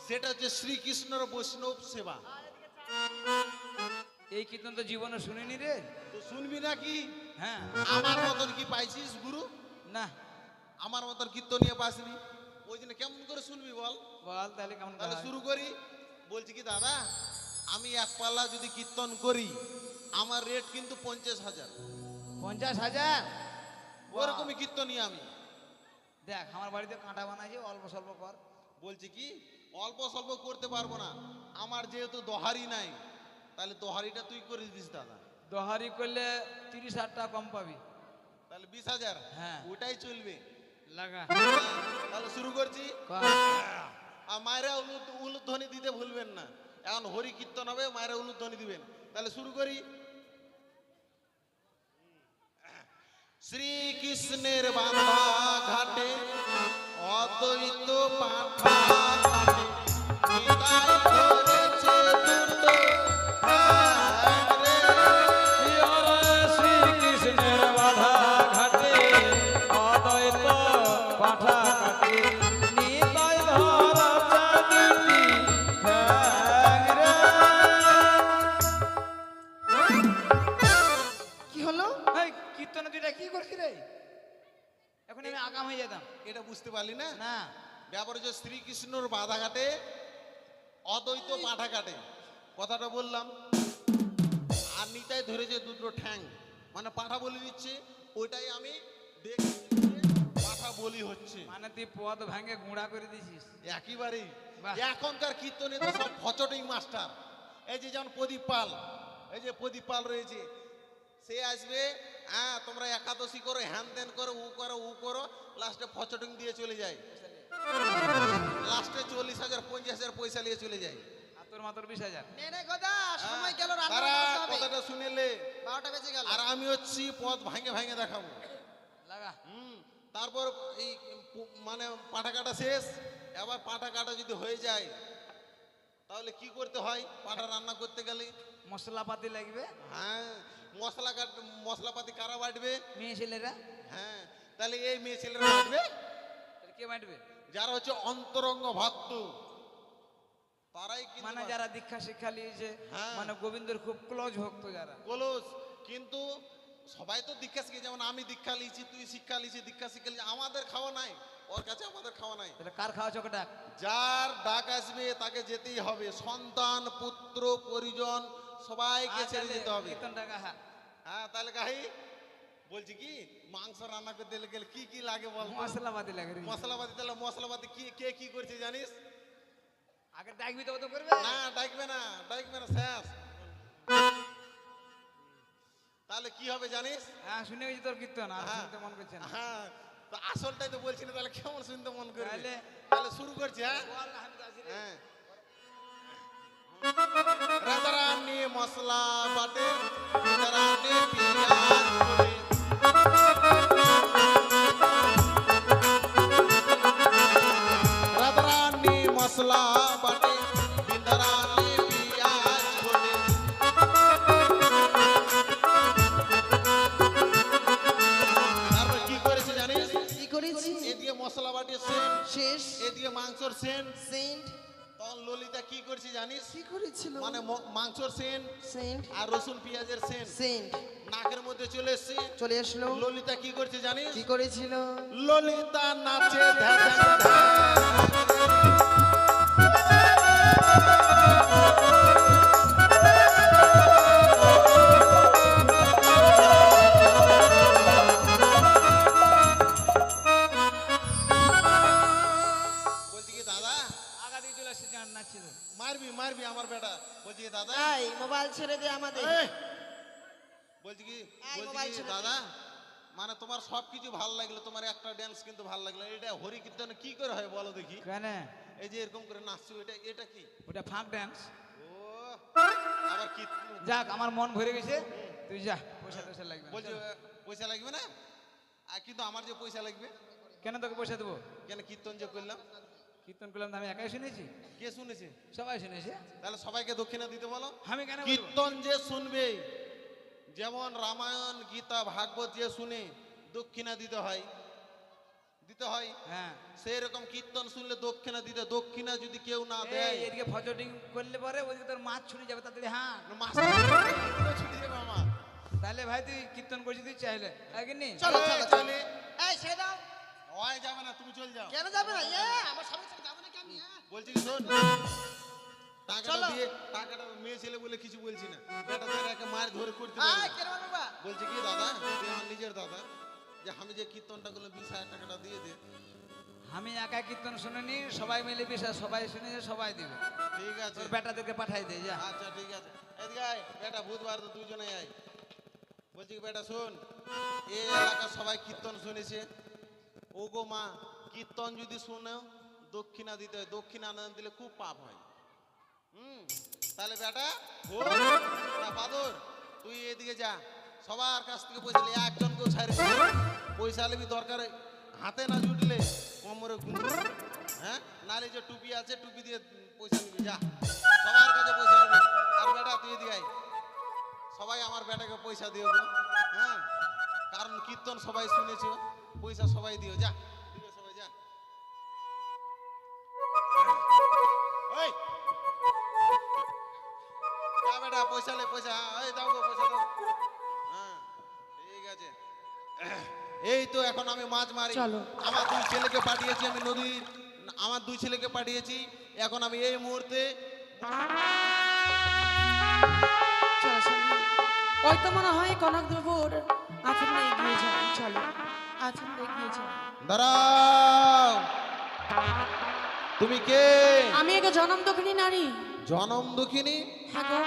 সেটা হচ্ছে শ্রীকৃষ্ণর বৈষ্ণব সেবা। এই কীর্তন তো জীবনে শুনিনি রে। তো শুনবি নাকি? হ্যাঁ আমার মতন কি পাইছিস গুরু? না, আমার মতন কীর্তনিয়া পাসনি, ওই জন্য কেমন করে শুনবি বল? বল তাহলে কেমন তাহলে হয়? শুরু করি। বলছি কি দাদা, আমি এক পাল্লা যদি কীর্তন করি, আমার রেট কিন্তু 50,000। 50,000? ওরকমই কীর্তনিয়া আমি। দেখ আমার বাড়িতে কাঁটা বানাইছে, অল্প স্বল্প কর। বলছি কি, অল্প স্বল্প করতে পারবো না, আমার যেহেতু দহারি নাই, তাহলে দহারিটা তুই করে দিস দাদা। দহারি করলে 30,000 টাকা কম পাবি। তাহলে 20,000। হ্যাঁ। ওটাই চলবে। লাগা তাহলে শুরু করছি। কর। আর মায়েরা উলুধ্বনি দিতে ভুলবেন না, এখন হরি কীর্তন হবে, মায়েরা উলুধ্বনি দিবেন। তাহলে শুরু করি। শ্রীকৃষ্ণের বাঁধা ঘাটে অদ্বৈত পাঠা ঘাটে নিতাই ধরেছে দুটো হাত রে। শ্রীকৃষ্ণের বাধা ঘাটে অদ্বৈত পাঠা ঘাটে নিতাই ধরেছে দুটি ঠ্যাং রে। কি হলো? এই কীর্তনে তুই এটা কি করছিস রে? এখন আমি আগাম হয়ে যেতাম। এটা বুঝতে পারলি না? না ব্যাপার হচ্ছে শ্রীকৃষ্ণর বাধা ঘাটে অদ্বৈত পাঠা ঘাটে, কথাটা বললাম। আর নিতাই ধরেছে দুটো ঠ্যাং, মানে পাঠা বলি দিচ্ছে, ওইটাই আমি দেখে পাঠা বলি হচ্ছে। মানে তুই পদ ভাঙে গুঁড়া করে দিছিস। একেবারেই বাহ। এখনকার কীর্তনে তো সব ফচটিং মাস্টার। এই যে যেমন প্রদীপ পাল, এই যে প্রদীপ পাল রয়েছে, সে আসবে, হ্যাঁ তোমরা একাদশী করো, হ্যান ত্যান করো, উ করো, লাস্টে ফচটিং দিয়ে চলে যায়। লাস্টে 40,000 50,000 পয়সা নিয়ে চলে যায়। আর তোর মাত্র 20,000। নে নে গোদা, সময় গেল, রান্না তারা করতে হবে। কথাটা শুনেলে, 12টা বেজে গেল। আর আমি হচ্ছি পথ ভাঙে ভাঙে দেখাবো। লাগা তারপর এই মানে পাটা কাটা শেষ। এবার পাটা কাটা যদি হয়ে যায় তাহলে কি করতে হয়? পাটা রান্না করতে গেলে মশলাপাতি লাগবে। হ্যাঁ, মশলাপাতি কারা বাটবে? মেয়ে ছেলেরা। হ্যাঁ, তাহলে এই মেয়ে ছেলেরা বাটবে তাহলে কে বাঁটবে? যারা হচ্ছে অন্তরঙ্গ ভক্ত, তারাই কিন্তু মানে যারা দীক্ষা শিক্ষা নিয়েছে, হ্যাঁ। মানে গোবিন্দের খুব ক্লোজ ভক্ত যারা। কলস। কিন্তু সবাই তো দীক্ষা শিখে, যেমন আমি দীক্ষা লিয়েছি, তুই শিক্ষা লিয়েছি, দীক্ষা শিক্ষা লিয়েছি, আমাদের খাওয়া নাই, ওর কাছে আমাদের খাওয়া নাই। তাহলে কার খাওয়া চোখে ডাক? যার ডাক আসবে তাকে যেতেই হবে। সন্তান, পুত্র, পরিজন সবাইকে ছেড়ে যেতে হবে। কীর্তন টাকা হ্যাঁ। হ্যাঁ, তাহলে গাহি বলছি কি, মাংস রান্না করতে গেলে কি কি লাগে বল? মশলাপাতি লাগে রে। মশলাপাতি। তাহলে মশলাপাতি কি কে কি করছে জানিস? আগে ডাকবি তো করবে না, ডাকবে না, ডাকবে না, শেষ। তাহলে কি হবে জানিস? হ্যাঁ শুনে গেছি তোর কীর্তন, আর হ্যাঁ। শুনতে মন করছে না। হ্যাঁ, তো আসলটাই তো বলছি না, তাহলে কেমন শুনতে মন করবে? তাহলে? তাহলে শুরু করছি। হ্যাঁ বল না, আমি তো আছি রে। হ্যাঁ। রাধারানী মশলা বাটে, রাধারানী পিঁয়াজ করে। রাধারানী মশলা বাটে, রাধারানী পিঁয়াজ করে। তারপর কি করেছে জানিস? কি করেছি? এদিকে মশলা বাটে সেন্ট, শেষ। এদিকে মাংসর সেন্ট। সেন্ট। তখন ললিতা কি করছে জানিস? কি করেছিল? মানে মাংসর সেন্ট সেন্ট। আর রসুন পেঁয়াজের সেন্ট সেন্ট নাকের মধ্যে চলে এসছে। চলে আসলো। ললিতা কি করছে জানিস? কি করেছিল? ললিতা নাচে ধ্যান ধ্যান ধ্যান। বলছি কি দাদা, আগা দিয়ে চলে আসছে, নাচছে তো। মারবি মারবি আমার বেটা। বলছি কি দাদা, এই মোবাইল ছেড়ে দে আমাদের। এই, বলছি কি মোবাইল ছেড়ে দে। দাদা, মানে তোমার সব কিছু ভালো লাগলো, তোমার একটা ড্যান্স কিন্তু ভালো লাগলো। এটা হরি কীর্তনে কি করে হয় বলো দেখি? কেন? এই যে এরকম করে নাচছো, এটা এটা কি? ওটা ফাঁক ড্যান্স। ও, আবার কীর্তন। যাক, আমার মন ভরে গেছে, তুই যা, পয়সা টয়সা লাগবে না। বলছি চল। পয়সা লাগবে না? আর কিন্তু আমার যে পয়সা লাগবে, কেন তোকে পয়সা দেবো? কেন কীর্তন যে করলাম? কীর্তন করলাম তো আমি একাই শুনেছি? কে শুনেছে? সবাই শুনেছে। তাহলে সবাইকে দক্ষিণা দিতে বলো। আমি কেন বলবো? কীর্তন যে শুনবে, যেমন রামায়ণ, গীতা, ভাগবত যে শুনে দক্ষিণা দিতে হয়, দিতে হয়। হ্যাঁ। সেই রকম কীর্তন শুনলে দক্ষিণা দিতে। দক্ষিণা যদি কেউ না এই, দেয়, এদিকে ফজটিং করলে পরে ওদিকে তোর মাছ ছুটে যাবে তাড়াতাড়ি। হ্যাঁ, মাস ছুটি যাবে আমার। তাহলে ভাই তুই কীর্তন করছিস, তুই চাইলে আগিনি চলো, এই, চলো, চলে। এই ছেড়ে দাও। ওই যাবে না, তুমি চলে যাও। কেন যাবে না? আমার স্বামী ছেড়ে যাবে না কেন? বলছি কি শোন, টাকাটা চলো। দিয়ে, টাকাটা মেয়ে ছেলে বলে কিছু বলছি না, বেটা ধরে একে মার ধরে করতে আয় পারবে। কেন বাবা? বলছি কি দাদা, তুই আমার নিজের দাদা, যে আমি যে কীর্তনটা করলাম 20,000 টাকাটা দিয়ে দে। আমি একা কীর্তন শুনিনি, সবাই মিলে বিশ্বাস, সবাই শুনেছে, সবাই দিবে। ঠিক আছে, তোর বেটাদেরকে পাঠাই দে, যা। আচ্ছা ঠিক আছে। এদিকে আয় বেটা, বুধবার তো দুজনে আয়। বলছি কি বেটা শোন, এই এলাকার সবাই কীর্তন শুনেছে। ও গো মা, কীর্তন যদি শোনো দক্ষিণা দিতে হয়, দক্ষিণা না দিলে খুব পাপ হয়। তাহলে বেটা ও না বাদর, তুই এদিকে যা, সবার কাছ থেকে পয়সা নিয়ে একজনকেও ছাড়ি দিবি না। পয়সা নিবি দরকার হাতে না জুটলে কোমরে গুঁড়ো, হ্যাঁ, নালে যে টুপি আছে টুপি দিয়ে পয়সা নিবি, যা সবার কাছে পয়সা নিবি। আর বেটা তুই এদিকে আয়, সবাই আমার বেটাকে পয়সা দিও গো, হ্যাঁ, কারণ কীর্তন সবাই শুনেছ, পয়সা সবাই দিও, যা দিবে সবাই, যা। ওই যা বেটা, পয়সা লে, পয়সা, এই দাও গো পয়সা দাও। হ্যাঁ ঠিক আছে। এই তো এখন আমি মাছ মারি। চলো। আমার দুই ছেলেকে পাঠিয়েছি আমি নদীর, আমার দুই ছেলেকে পাঠিয়েছি। এখন আমি এই মুহূর্তে চলো চলো। ওই তো মনে হয় কনক দেবপুর আচমনে এগিয়ে যাও। চলো আচমনে এগিয়ে যাও। দাঁড়াও। তুমি কে? আমি এক জনম দক্ষিণী নারী। জনম দুঃখিনী? হ্যাঁ গো।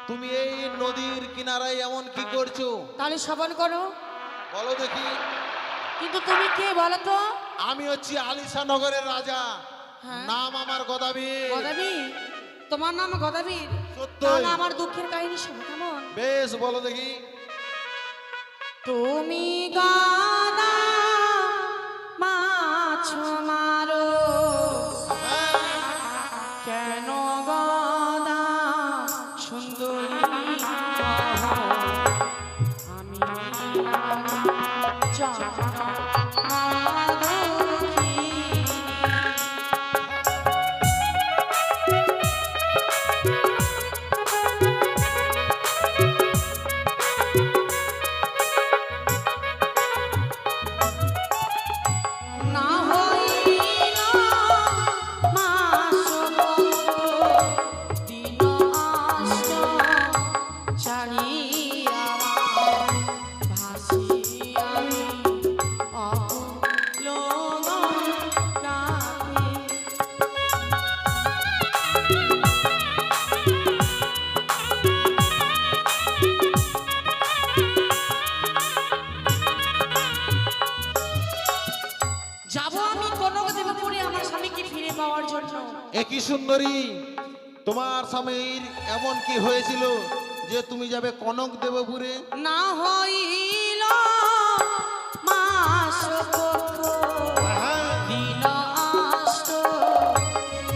তুমি এই নদীর কিনারায় এমন কি করছো? তাহলে শ্রবণ করো। বলো দেখি। কিন্তু তুমি কে বলো তো? আমি হচ্ছি আলিশা নগরের রাজা। হ্যাঁ। নাম আমার গদাবীর। গদাবীর? তোমার নাম গদাবীর? সত্যই। তাহলে আমার দুঃখের কাহিনী শোনো কেমন? বেশ বলো দেখি। তুমি গানা মাছ মারো কেন গদা সুন্দরী আমি না হইল মাস দিন আষ্ট চারিয়া ভাসি আমি অলোগন কাকে। যাবো আমি কনক দেবপুরে আমার স্বামীকে ফিরে পাওয়ার জন্য। একই সুন্দরী, তোমার স্বামীর এমন কি হয়েছিল যে তুমি যাবে কনক দেবপুরে? না হইল মাস দিন আষ্ট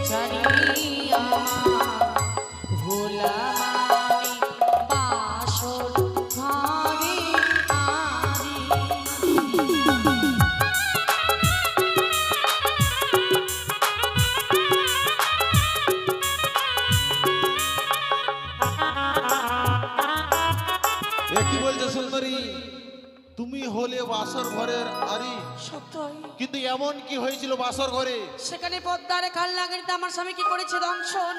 চারিয়া ভোলাম আমি বাসর ঘরে আরি। এ কি বলছো সুন্দরী? তুমি হলে বাসর ঘরের আরি, সত্যই। কিন্তু এমন কি হয়েছিল বাসর ঘরে? সেখানে পদ্মারে কাল লাগানিতে আমার স্বামী কি করেছে দংশন,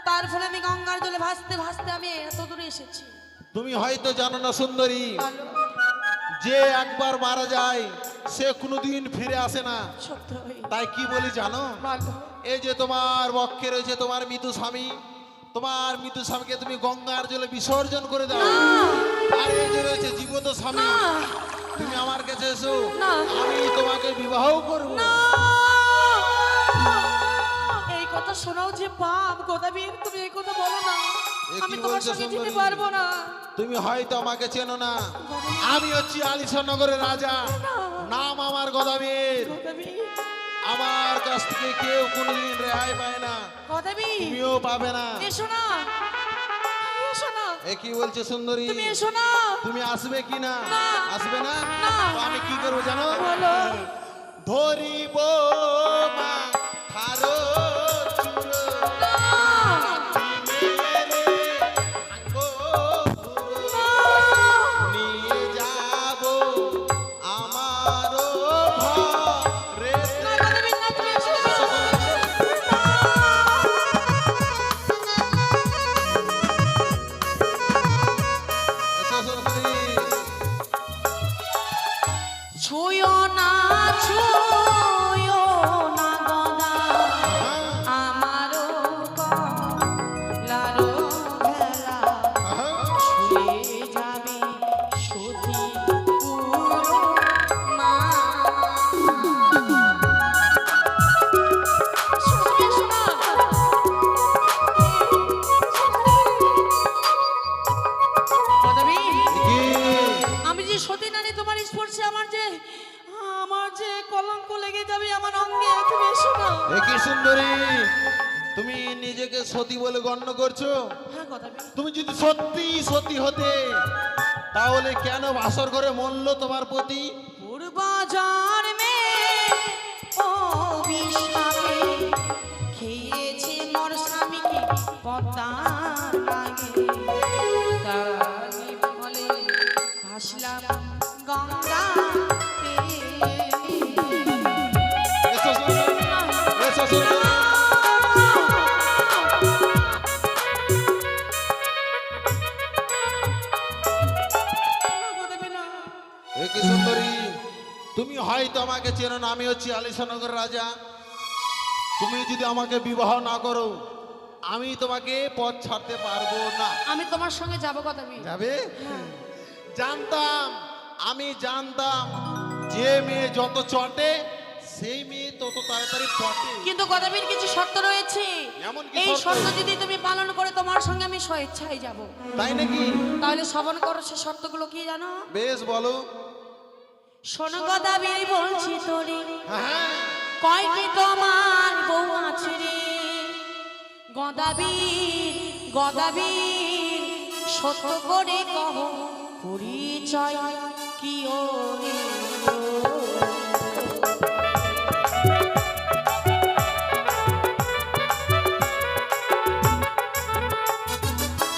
তার ফলে আমি গঙ্গার জলে ভাসতে ভাসতে আমি এত দূরে এসেছি। তুমি হয়তো জানো না সুন্দরী, ভালো। যে একবার মারা যায় সে কোনোদিন ফিরে আসে না। সত্যই। তাই কি বলি জানো? ভালো। এই যে তোমার বক্ষে রয়েছে তোমার মৃত স্বামী, তোমার মৃত স্বামীকে তুমি গঙ্গার জলে বিসর্জন করে দাও। আর এই যে রয়েছে জীবিত স্বামী, তুমি আমার কাছে এসো, আমি তোমাকে বিবাহ করব। এই কথা শোনাও যে পাপ গদাবীর, তুমি এই কথা বলো না। এ কি আমি তোমার বলছো সঙ্গে যেতে সুন্দরী? পারবো না। তুমি হয়তো আমাকে চেনো না, আমি হচ্ছি আলিশা নগরের রাজা, নাম আমার গদাবীর। গদাবীর, আমার কাছ থেকে কেউ কোনোদিন রেহাই পায় না, গদাবীর, তুমিও পাবে না। এসো না, এসো না। এ কি বলছে সুন্দরী? তুমি এসো না। তুমি আসবে কি না? না। আসবে না? না। তো আমি কি করবো জানো? বলো। ধরিব মা থারো চুর, না। মেরে আঙ্গো পুরো, না। নিয়ে যাব আমারও ঘরে। না, গদাবীর, না, তুমি এসো না। এসো সুন্দরী। ছুঁয়ো না, ছুঁয়ো না গদা আমারও কলারও ভেলা, ছুঁয়ে যাবে সতী পুরো মা। শোনো, শোনো। গদাবীর, কি? আমি যে সতী নারী, তোমার স্পর্শে আমার যে কলঙ্ক লেগে যাবে আমার অঙ্গে, তুমি এসো না। এ কি সুন্দরী, তুমি নিজেকে সতী বলে গণ্য করছো? হ্যাঁ গদাবীর। তুমি যদি সত্যি সতী হতে তাহলে কেন বাসর ঘরে মনল তোমার প্রতি? পূর্বজার মে অভিশাপে খেয়েছে মোর স্বামীকে পদ্মার লাগে, তার ফলে ভাসলাম গঙ্গা এ কি সুন্দরী, তুমি হয়তো আমাকে চেনো না, আমি হচ্ছি আলিশানগর রাজা। তুমি যদি আমাকে বিবাহ না করো, আমি তোমাকে পথ ছাড়তে পারবো না। আমি তোমার সঙ্গে যাবো গদাবীর। যাবে? জানতাম, আমি জানতাম যে মেয়ে যত চটে সেই মেয়ে তত তাড়াতাড়ি পটে। কিন্তু গদাবীর কিছু শর্ত রয়েছে, এমন কি এই শর্ত? শর্ত যদি তুমি পালন করে তোমার সঙ্গে আমি স্বেচ্ছায় যাব। তাই নাকি? তাহলে শ্রবণ করো সে শর্তগুলো কি জানো? বেশ বলো। শোনো গদাবীর বলছি তোরে, হ্যাঁ, কয়টি তোমার বউ আছে রে? গদাবীর গদাবীর সত্য করে কহ পরিচয় কি ওরে?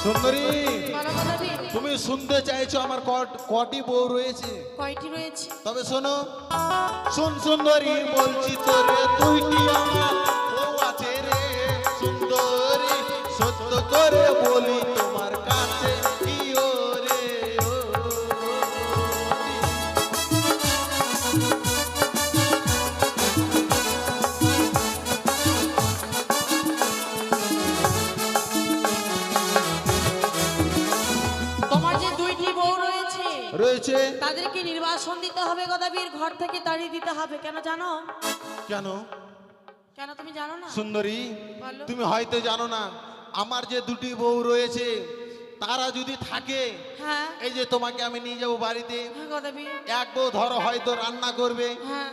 সুন্দরী, বলো গদাবীর, তুমি শুনতে চাইছো আমার কটি বউ রয়েছে? কয়টি রয়েছে? তবে শোনো, শুন সুন্দরী, বলছি তোরে তুইটি আমার বউ আছে রে। সুন্দরী, সত্য করে বলি তোমার কাছে কি ওরে ও। তোমার যে দুইটি বউ রয়েছে রয়েছে? তাদেরকে নির্বাসন দিতে হবে গদাবীর, ঘর থেকে তাড়িয়ে দিতে হবে। কেন জানো? কেন? কেন তুমি জানো না? সুন্দরী, বলো। তুমি হয়তো জানো না, আমার যে দুটি বউ রয়েছে তারা যদি থাকে, হ্যাঁ এই যে তোমাকে আমি নিয়ে যাবো বাড়িতে, হ্যাঁ গদাবীর, এক বউ ধরো হয়তো রান্না করবে, হ্যাঁ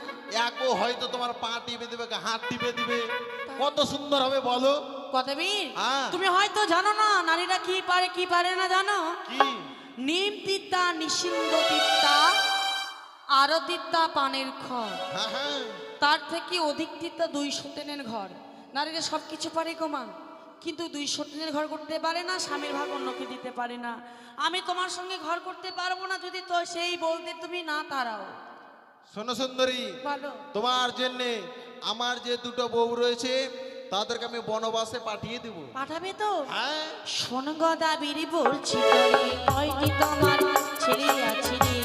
এক বউ হয়তো তোমার পা টিপে দিবে, হাত টিপে দিবে, কত সুন্দর হবে বলো? গদাবীর, হ্যাঁ। তুমি হয়তো জানো না নারীরা কি পারে কি পারে না জানো? কি? নিম তিত্তা, নিষিদ্ধ তিত্তা, আরো তিত্তা পানের খড়, হ্যাঁ হ্যাঁ, তার থেকে অধিক তিত্তা 200 টেনের ঘর। নারীরা সব কিছু পারে গোমা, কিন্তু 200 টেনের ঘর করতে পারে না, স্বামীর ভাগ অন্যকে দিতে পারে না। আমি তোমার সঙ্গে ঘর করতে পারবো না যদি তো সেই বলতে তুমি না তারাও। শোনো সুন্দরী, বলো। তোমার জন্যে আমার যে দুটো বউ রয়েছে তাদেরকে আমি বনবাসে পাঠিয়ে দিব। পাঠাবে তো? হ্যাঁ, শোন গদাবীর বলছি তোরে, কয়টি তোমার ছেলে আছে রে?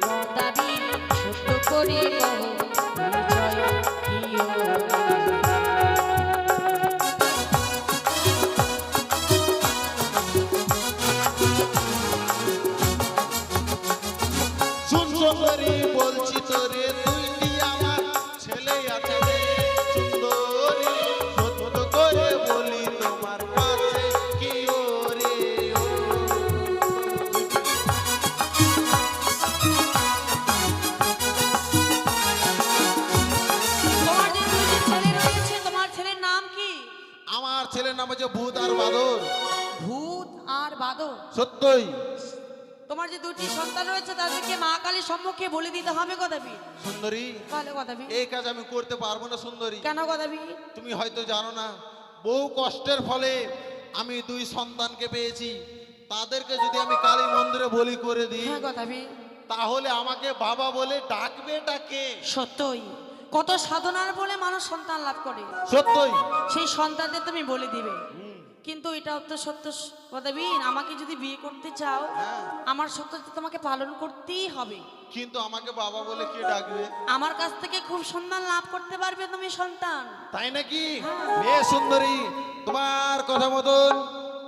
গদাবীর সত্য করে কহ পরিচয় কি ওরে? শুন সুন্দরী, বলছি তোরে দুইটি আমার ছেলে আছে রে। সুন্দরী, সত্য করে বলি তোমার কাছে কি ওরে ও। তোমার যে দুইটি ছেলে রয়েছে, তোমার ছেলের নাম কি? আমার ছেলের নাম হচ্ছে ভূত আর বাদর। ভূত আর বাদর। সত্যই। তোমার যে দুটি সন্তান রয়েছে তাদেরকে মা কালীর সম্মুখে বলে দিতে হবে গদাবীর। সুন্দরী, বলো গদাবীর। এই কাজ আমি করতে পারবো না সুন্দরী। কেন গদাবীর? তুমি হয়তো জানো না, বহু কষ্টের ফলে আমি দুই সন্তানকে পেয়েছি। তাদেরকে যদি আমি কালী মন্দিরে বলি করে দিই, হ্যাঁ গদাবীর, তাহলে আমাকে বাবা বলে ডাকবে ডাকে। সত্যই কত সাধনার বলে মানুষ সন্তান লাভ করে, সত্যই। সেই সন্তানদের তুমি বলে দিবে। কিন্তু এটাও তো সত্য গদাবীর, আমাকে যদি বিয়ে করতে চাও হ্যাঁ। আমার সত্যতা তোমাকে পালন করতেই হবে। কিন্তু আমাকে বাবা বলে কে ডাকবে? আমার কাছ থেকে খুব সন্তান লাভ করতে পারবে তুমি সন্তান। তাই নাকি? মেয়ে সুন্দরী, তোমার কথা মতন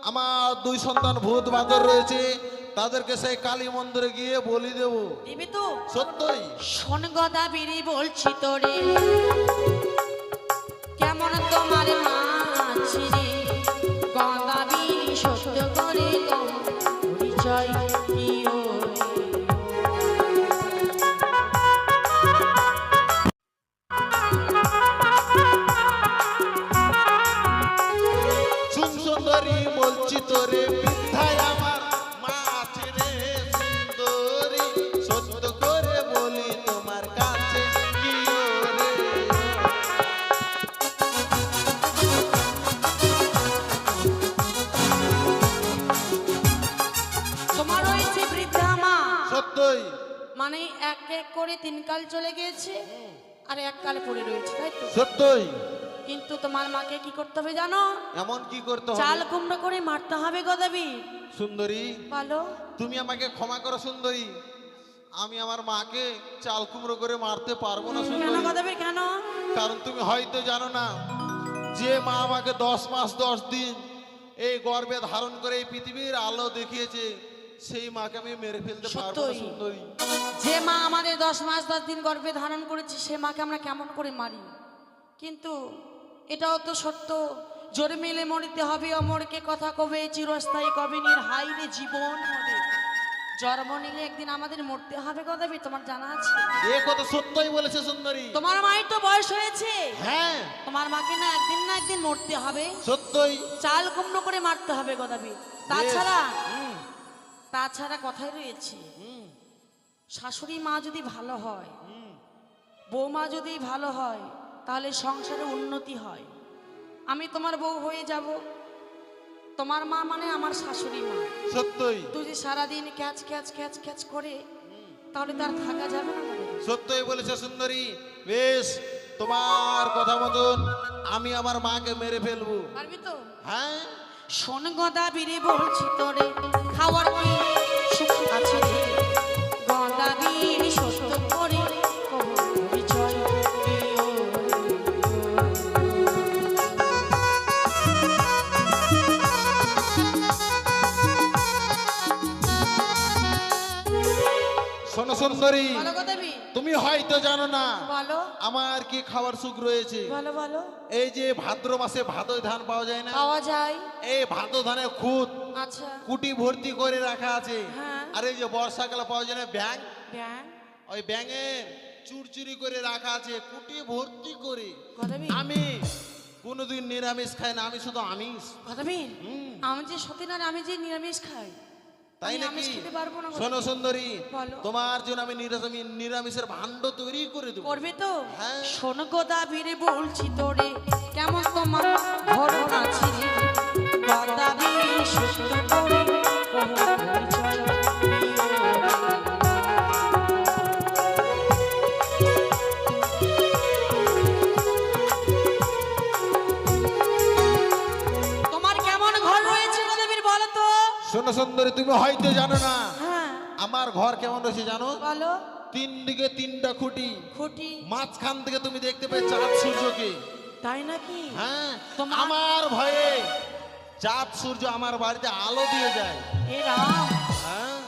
আমার দুই সন্তান ভূত বাদর রয়েছে, তাদেরকে সেই কালী মন্দিরে গিয়ে বলি দেব। দিবি তো? সত্যই। শোন গদাবীর বলছি তোরে, কেমন তোমার মা আছে রে? গদাবীর সত্য করে কহ পরিচয় কি ওরে? শুন সুন্দরী, বলছি তোরে বৃদ্ধায় আমার মা আছে রে। সুন্দরী, সত্য করে বলি তোমার কাছে কি ওরে। তোমার রয়েছে বৃদ্ধা মা, সত্যই। মানে এক এক করে 3 কাল চলে গিয়েছে আর এক কালে পড়ে রয়েছে, তাই তো? সত্যই। কিন্তু তোমার মাকে কি করতে হবে জানো? এমন কি করতে হবে? চাল কুমড়ো করে মারতে হবে গদাবীর। সুন্দরী, বলো। তুমি আমাকে ক্ষমা করো সুন্দরী, আমি আমার মাকে চাল কুমড়ো করে মারতে পারবো না কেন সুন্দরী। গদাবীর কেন? কারণ তুমি হয়তো জানো না, যে মা আমাকে 10 মাস 10 দিন এই গর্ভে ধারণ করে এই পৃথিবীর আলো দেখিয়েছে, সেই মাকে আমি মেরে ফেলতে পারবো না সত্যই। সুন্দরী। যে মা আমাদের 10 মাস 10 দিন গর্ভে ধারণ করেছে সে মাকে আমরা কেমন করে মারি? কিন্তু এটাও তো সত্য, জোরে মিলে মরিতে হবে অমরকে কথা কবে চিরস্থায়ী কবে হাই রে জীবন হবে। জন্ম নিলে একদিন আমাদের মরতে হবে গদাবীর, তোমার জানা আছে? এ কথা সত্যই বলেছে সুন্দরী। তোমার মায়ের তো বয়স হয়েছে, হ্যাঁ তোমার মাকে না একদিন মরতে হবে। সত্যই। চাল কুমড়ো করে মারতে হবে গদাবীর। তাছাড়া কথাই রয়েছে, শাশুড়ি মা যদি ভালো হয়, বৌমা যদি ভালো হয়, তাহলে সংসারে উন্নতি হয়। আমি তোমার বউ হয়ে যাব, তোমার মা মানে আমার শাশুড়ি মা। সত্যই তুই যে সারাদিন ক্যাচ ক্যাচ ক্যাচ ক্যাচ করে, তাহলে তার থাকা যাবে না গদাবীর। সত্যই বলেছে সুন্দরী। বেশ, তোমার কথা মতন আমি আমার মাকে মেরে ফেলবো। পারবি তো? হ্যাঁ শোন গদাবীরে বলছি তোরে, খাওয়ার কি সুখ আছে রে? গদাবীর সত্য করে কবর পরিচয় দিও। শোনো সুন্দরী, বলো গদাবীর, তুমি হয়তো জানো না বলো আমার কি খাবার সুখ রয়েছে। বলো বলো। এই যে ভাদ্র মাসে ভাদই ধান পাওয়া যায় না, পাওয়া যায়। এই ভাদো ধানের খুদ আচ্ছা। কুটি ভর্তি করে রাখা আছে। হ্যাঁ। আর এই যে বর্ষাকালে পাওয়া যায় না ব্যাং, ব্যাং। ওই ব্যাঙের চুরচুরি করে রাখা আছে কুটি ভর্তি করে। গদাবীর, আমি কোনোদিন নিরামিষ খাই না, আমি শুধু আমিষ। গদাবীর, আমি যে সতীনার, আমি যে নিরামিষ খাই, তাই আমি নাকি? আমিষ খেতে পারবো না গদাবীর। শোনো সুন্দরী, বলো। তোমার জন্য আমি নিরামিষের ভাণ্ড তৈরি করে দেবো। করবে তো? হ্যাঁ। শোন গদাবীরে বলছি তোরে, কেমন তোমার ঘর আছে রে? গদাবীর সত্য করে কবর পরিচয় দিও। তোমার কেমন ঘর রয়েছে গদাবীর বলো তো? শোনো সুন্দরী, তুমি হয়তো জানো না হ্যাঁ আমার ঘর কেমন রয়েছে জানো? বলো। 3 দিকে 3টা খুঁটি, খুঁটি। মাঝখান থেকে তুমি দেখতে পাবে চাঁদ সূর্যকে। তাই নাকি? হ্যাঁ, তোমার- আমার ভয়ে চাঁদ সূর্য আমার বাড়িতে আলো দিয়ে যায়। এ রাম, হ্যাঁ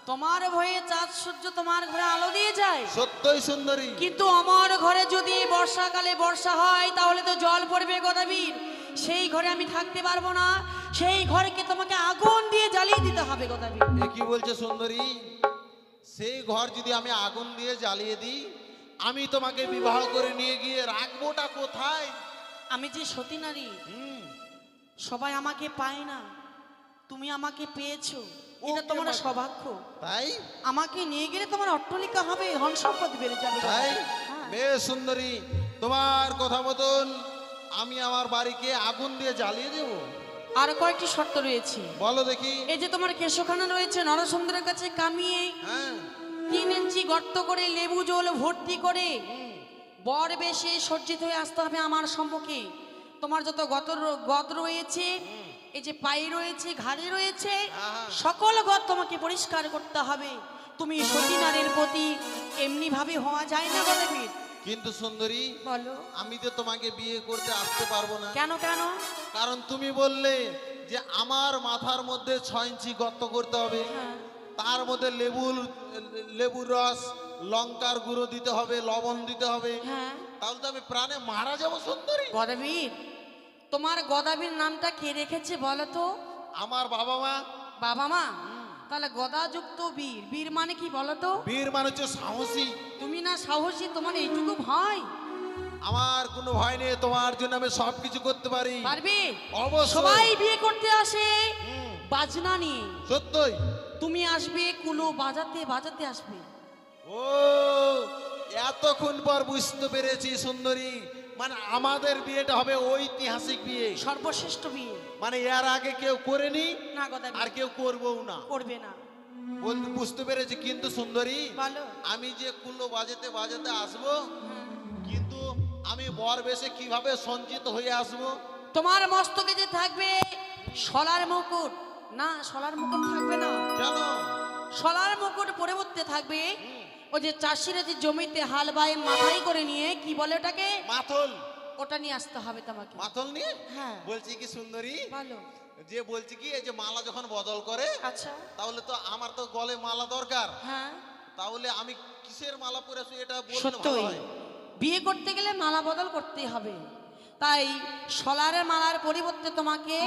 তোমার ভয়ে চাঁদ সূর্য তোমার ঘরে আলো দিয়ে যায়? সত্যই সুন্দরী। কিন্তু আমার ঘরে যদি বর্ষাকালে বর্ষা হয় তাহলে তো জল পড়বে গদাবীর, সেই ঘরে আমি থাকতে পারবো না। সেই ঘরকে তোমাকে আগুন দিয়ে জ্বালিয়ে দিতে হবে গদাবীর। এ কি বলছে সুন্দরী? সেই ঘর যদি আমি আগুন দিয়ে জ্বালিয়ে দিই, আমি তোমাকে বিবাহ করে নিয়ে গিয়ে রাখবোটা কোথায়? আমি যে সতী নারী, হুম, সবাই আমাকে পায় না, তুমি আমাকে পেয়েছো, এটা ওকে তোমার মা- সৌভাগ্য। তাই আমাকে নিয়ে গেলে তোমার অট্টালিকা হবে, ধন সম্পদ বেড়ে যাবে। তাই হ্যাঁ। বেশ সুন্দরী, তোমার কথা মতন আমি আমার বাড়িকে আগুন দিয়ে জ্বালিয়ে দেব। আর কয়েকটি শর্ত রয়েছে। বলো দেখি। এই যে তোমার কেশখানা রয়েছে নরসুন্দরের কাছে কামিয়ে হ্যাঁ 3 ইঞ্চি গর্ত করে লেবু জল ভর্তি করে বর বেশে সজ্জিত হয়ে আসতে হবে আমার সম্মুখে। তোমার যত গত রয়েছে, এই যে পায়ে রয়েছে, ঘাড়ে রয়েছে, আহা। সকল গত তোমাকে পরিষ্কার করতে হবে। তুমি সতী নারীর প্রতি এমনি ভাবে হওয়া যায় না গদাবীর। কিন্তু সুন্দরী, বলো আমি তো তোমাকে বিয়ে করতে আসতে পারবো না। কেন কেন? কারণ তুমি বললে যে আমার মাথার মধ্যে 6 ইঞ্চি গর্ত করতে হবে, হ্যাঁ। তার মধ্যে লেবুর রস, লঙ্কার গুঁড়ো দিতে হবে, লবণ দিতে হবে। হ্যাঁ তাহলে তো আমি প্রাণে মারা যাবো সুন্দরী। গদাবীর, তোমার গদাবীর নামটা কে রেখেছে বলো তো? আমার বাবা মা। বাবা মা? তাহলে গদাযুক্ত বীর, বীর মানে কি বলো তো? বীর মানে হচ্ছে সাহসী। তুমি না সাহসী, তোমার এইটুকু ভয়? আমার কোনো ভয় নেই, তোমার জন্য আমি সবকিছু করতে পারি। পারবে? অবশ্যই। সবাই বিয়ে করতে আসে হুম, বাজনা নিয়ে, সত্যই। তুমি আসবে কুলো বাজাতে বাজাতে আসবে। ও, এতক্ষণ পর বুঝতে পেরেছি সুন্দরী, মানে আমাদের বিয়েটা হবে ঐতিহাসিক বিয়ে। সর্বশ্রেষ্ঠ বিয়ে। মানে এর আগে কেউ করেনি, না গদাবীর, আর কেউ করবও না। করবে না। বুঝতে পেরেছি। কিন্তু সুন্দরী, বলো। আমি যে কুলো বাজাতে বাজাতে আসবো, কিন্তু আমি বর বেশে কিভাবে সঞ্চিত হয়ে আসবো? তোমার মস্তকে যে থাকবে শলার মুকুট, না শলার মুকুট থাকবে না, কেন? শলার মুকুট পরিবর্তে থাকবে ওই যে চাষিরা যে জমিতে হাল বায় মাথায় করে নিয়ে কি বলে ওটাকে, মাথল। ওটা নিয়ে আসতে হবে তোমাকে। মাথল নিয়ে? হ্যাঁ। বলছি কি সুন্দরী, ভালো। যে বলছি কি এই যে মালা যখন বদল করে, আচ্ছা। তাহলে তো আমার তো গলে মালা দরকার। হ্যাঁ। তাহলে আমি কিসের মালা পরে আসবো এটা বললে ভালো সত্যই হয়। বিয়ে করতে গেলে মালা বদল করতেই হবে, তাই শলারের মালার পরিবর্তে তোমাকে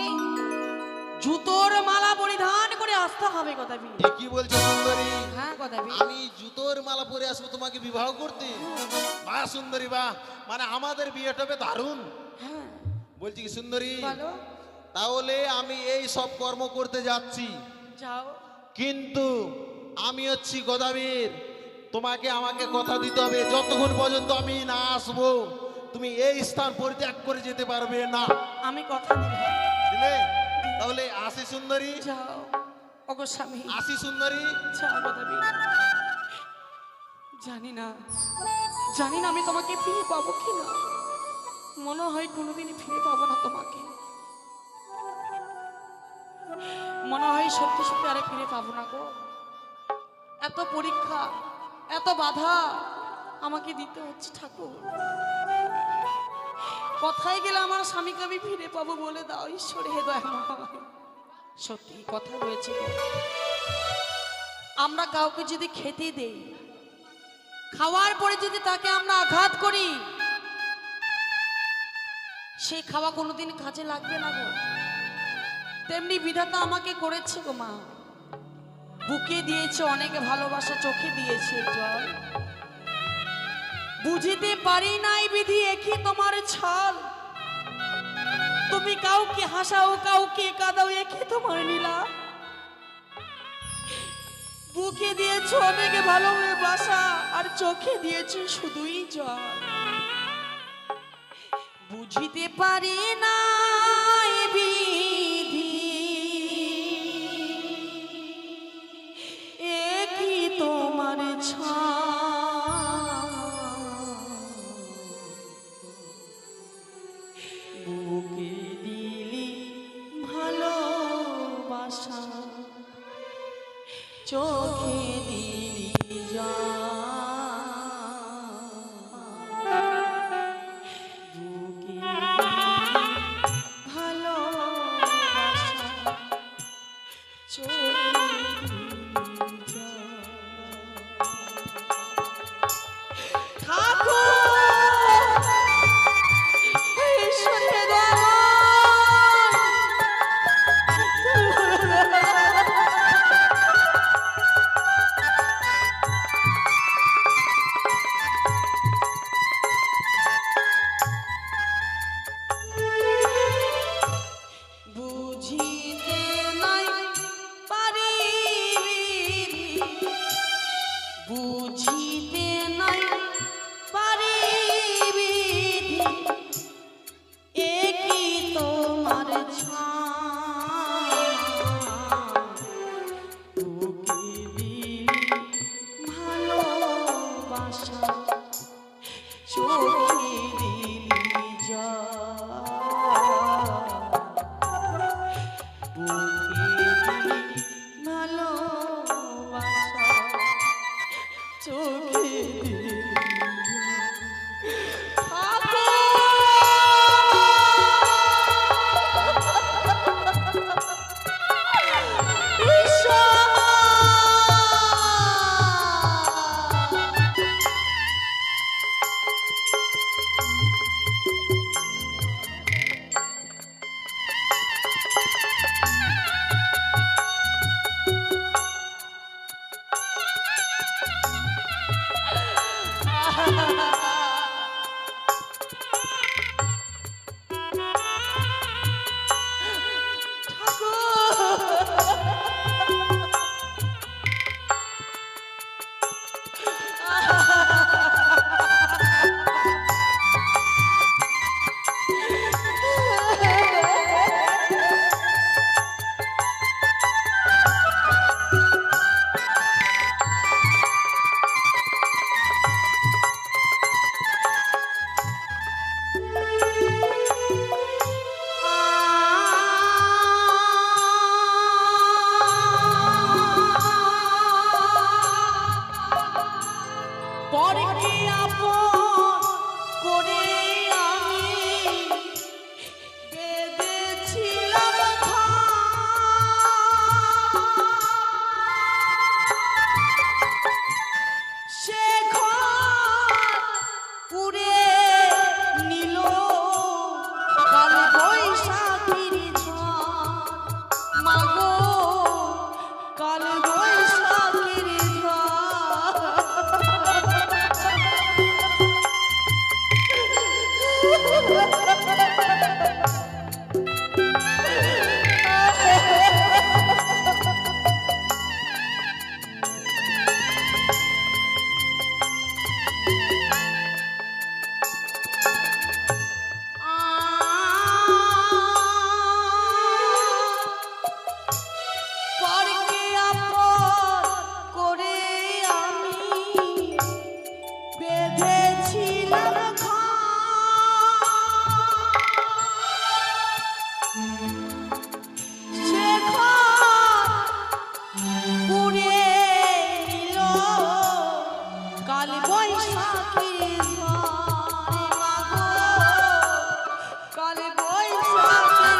জুতোর মালা পরিধান করে আসতে হবে কথাবি। কি বলছো সুন্দরী? হ্যাঁ কথাবি। আমি জুতোর মালা পরে আসবো তোমাকে বিবাহ করতে? বাহ সুন্দরী বাহ, মানে আমাদের বিয়েটা হবে দারুণ। হ্যাঁ। বলছি কি সুন্দরী, ভালো। তাহলে আমি এই সব কর্ম করতে যাচ্ছি, যাও। কিন্তু আমি হচ্ছি গদাবীর। তোমাকে আমাকে কথা দিতে হবে যতক্ষণ পর্যন্ত আমি না আসবো তুমি এই স্থান পরিত্যাগ করে যেতে পারবে না। আমি কথা দিলাম। দিলে? তাহলে আসি সুন্দরী। যাও ওগো স্বামী, আসি সুন্দরী। যাও কথাবি। জানি না, জানি না আমি তোমাকে ফিরে পাবো কিনা, মনে হয় কোনোদিনই ফিরে পাবো না তোমাকে, মনে হয় সত্যি সত্যি আরে ফিরে পাবো না গো। এত পরীক্ষা, এত বাধা আমাকে দিতে হচ্ছে ঠাকুর। কথায় গেলে আমার স্বামীকে আমি ফিরে পাবো বলে দাও ঈশ্বর হে দয়াময়। সত্যি কথা রয়েছে গো। আমরা কাউকে যদি খেতে দেই, খাওয়ার পরে যদি তাকে আমরা আঘাত করি, সেই খাওয়া কোনোদিন কাজে লাগবে না গো। তেমনি বিধাতা আমাকে করেছে গো মা, বুকে দিয়েছে অনেক ভালোবাসা, চোখে দিয়েছে জল, বুঝিতে পারি নাই বিধি একই তোমার ছল, তুমি কাউকে হাসাও কাউকে কাঁদাও একই তোমার নীলা, বুকে দিয়েছো অনেক ভালোবাসা আর চোখে দিয়েছো শুধুই জল, বুঝিতে পারি নাই বিধি একই তোমার বুকে দিলি ভালোবাসা চোখে দিলি বুকে ভালোবাসা চোখে বৈশাখীর ঝড় মাগো কাল বৈশাখীর পরকে আপন করে আমি বেঁধেছিলাম সে ঘর পুড়ে নিল কাল বৈশাখী ঝড়ে মাগো কাল বৈশাখী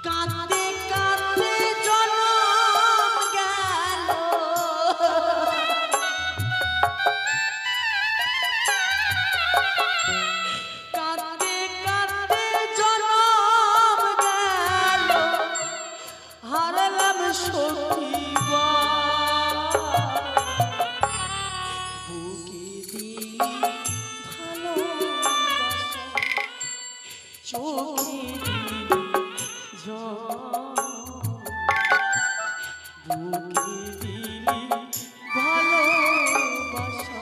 কাঁদতে কাঁদতে জনম গেল কাঁদতে কাঁদতে জনম গেল হারালাম সখী বুকে দিলি ভালোবাসা চোখে দিলি বুকে দিলি ভালোবাসা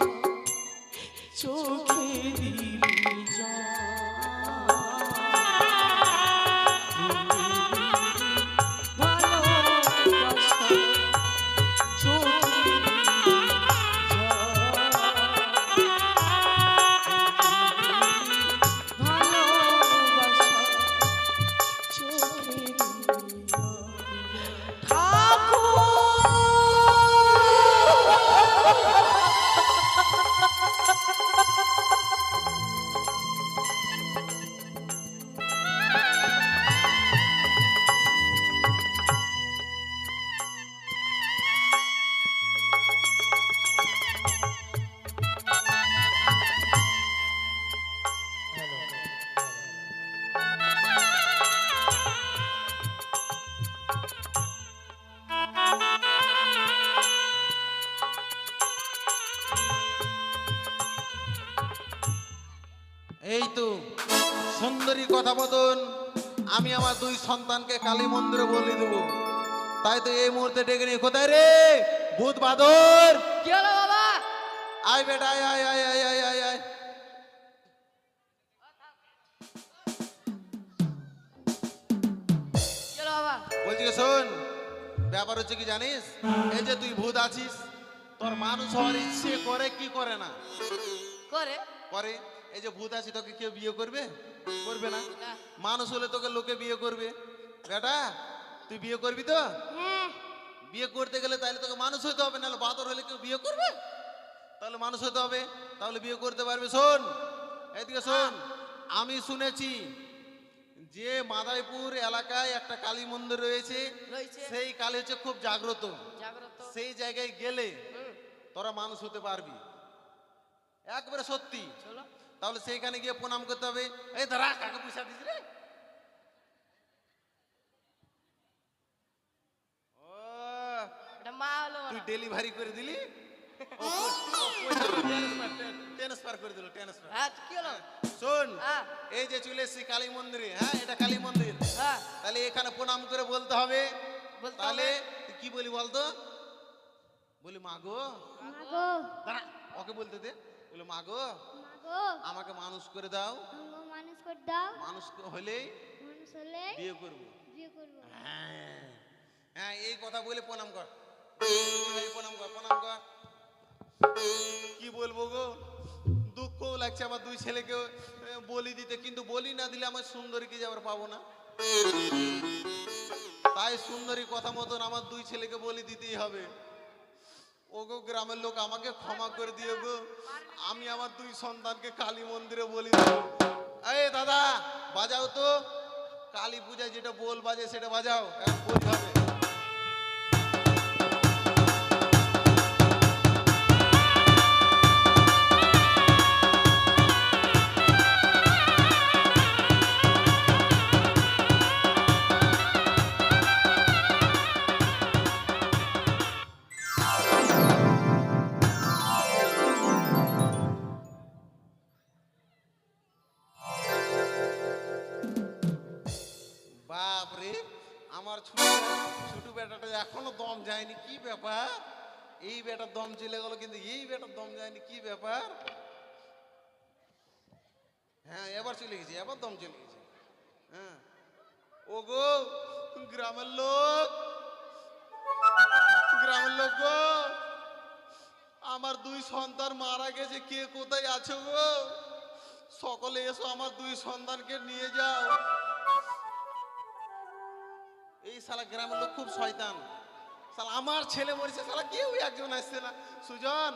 চোখে দিলি ভালোবাসা চোখে এই তো সুন্দরী কথা মতন আমি আমার দুই সন্তানকে কালী মন্দিরে বলে দেব। তাই তো এই মুহূর্তে ডেকে নিয়ে কোথায় রে ভূত বাদর কি হলো বাবা আয় বেটা আয় আয় আয় আয় আয় আয় আয় কি হলো বাবা বলছি কি শোন ব্যাপার হচ্ছে কি জানিস এই যে তুই ভূত আছিস তোর মানুষ হওয়ার ইচ্ছে করে কি করে না করে করে এই যে ভূত আছি তোকে কেউ বিয়ে করবে করবে না না। মানুষ হলে তোকে লোকে বিয়ে করবে বেটা তুই বিয়ে করবি তো হ্যাঁ বিয়ে করতে গেলে তাহলে তোকে মানুষ হতে হবে নাহলে বাদর হলে কেউ বিয়ে করবে তাহলে মানুষ হতে হবে তাহলে বিয়ে করতে পারবে শোন এইদিকে শোন আমি শুনেছি যে মাদাইপুর এলাকায় একটা কালী মন্দির রয়েছে রয়েছে। সেই কালী হচ্ছে খুব জাগ্রত জাগ্রত সেই জায়গায় গেলে তোরা মানুষ হতে পারবি একবারে সত্যি চলো তাহলে সেইখানে গিয়ে প্রণাম করতে হবে এই দাঁড়া কাকে পয়সা দিস রে ও এটা মা হলো তুই না ডেলিভারি করে দিলি ট্রান্সফার করে দিল ট্রান্সফার হ্যাঁ কি হলো শোন হ্যাঁ। এই যে চলে এসেছি কালী মন্দিরে হ্যাঁ এটা কালী মন্দির হ্যাঁ তাহলে এখানে প্রণাম করে বলতে হবে বলতে তাহলে হবে। তুই কি বলি বলতো বলি মা গো মাগো দাঁড়া ওকে বলতে দে বলি মা গো মাগো আমাকে মানুষ করে দাও আমাকে মানুষ করে দাও মানুষ হলেই মানুষ হলে বিয়ে করবো বিয়ে করবো হ্যাঁ হ্যাঁ এই কথা বলে প্রণাম কর এই প্রণাম কর প্রণাম কর কি বলবো গো দুঃখও লাগছে আমার দুই ছেলেকে বলি দিতে কিন্তু বলি না দিলে আমার সুন্দরীকে যাবার পাবো না তাই সুন্দরী কথা মতন আমার দুই ছেলেকে বলি দিতেই হবে ওগো গ্রামের লোক আমাকে ক্ষমা করে দিও গো আমি আমার দুই সন্তানকে কালী মন্দিরে বলি দেবো এই দাদা বাজাও তো কালী কালী পূজায় যেটা বোল বাজে সেটা বাজাও, এখন বোল হবে। বাপরে, আমার ছোট বেটাটা এখনো দম যায়নি, কি ব্যাপার? এই বেটার দম চলে গেল, কিন্তু এই বেটার দম যায়নি, কি ব্যাপার? হ্যাঁ, এবার চলে গেছে, এবার দম চলে গেছে। হ্যাঁ, ও গো গ্রামের লোক, গ্রামের লোক গো, আমার 2 সন্তান মারা গেছে, কে কোথায় আছো গো? সকলে এসো, আমার 2 সন্তানকে নিয়ে যাও। এই শালা গ্রামের লোক খুব শয়তান। শালা আমার ছেলে মরেছে, শালা কেউ একজন আসছে না। সুজন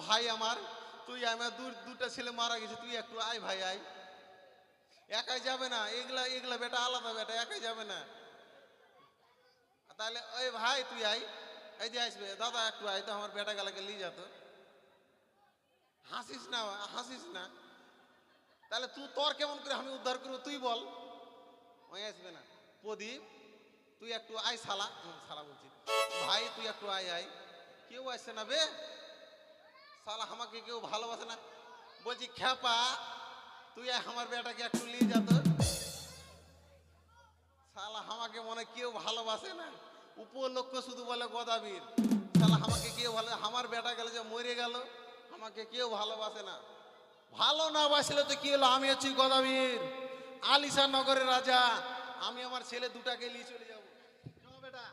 ভাই আমার, তুই আমার দুটা ছেলে মারা গেছে, তুই একটু আয় ভাই, আয়। একাই যাবে না, এগুলা এগুলা বেটা আলাদা বেটা, একাই যাবে না। তাহলে ওই ভাই তুই আয়, এই যে আসবে দাদা, একটু আয় তো, আমার বেটা গেলাকে নিয়ে যেত। হাসিস না, হাসিস না। তাহলে তুই তোর কেমন করে আমি উদ্ধার করবো তুই বল। ওই আসবে না। প্রদীপ তুই একটু আয়, শালা শালা বলছি, ভাই তুই একটু আয়, আয়। কেউ আসছে না বে, শালা আমাকে কেউ ভালোবাসে না। বলছি খ্যাপা তুই আমার বেটাকে একটু নিয়ে যেত। শালা আমাকে মনে কেউ ভালোবাসে না, উপলক্ষ শুধু বলে গদাবীর। শালা আমাকে কেউ ভালো, আমার বেটা গেলে যে মরে গেল, আমাকে কেউ ভালোবাসে না। ভালো না বাসলে তো কি হলো, আমি হচ্ছি গদাবীর, আলিশা নগরের রাজা। আমি আমার ছেলে দুটাকে নিয়ে চলে যাবো। চলো বেটা।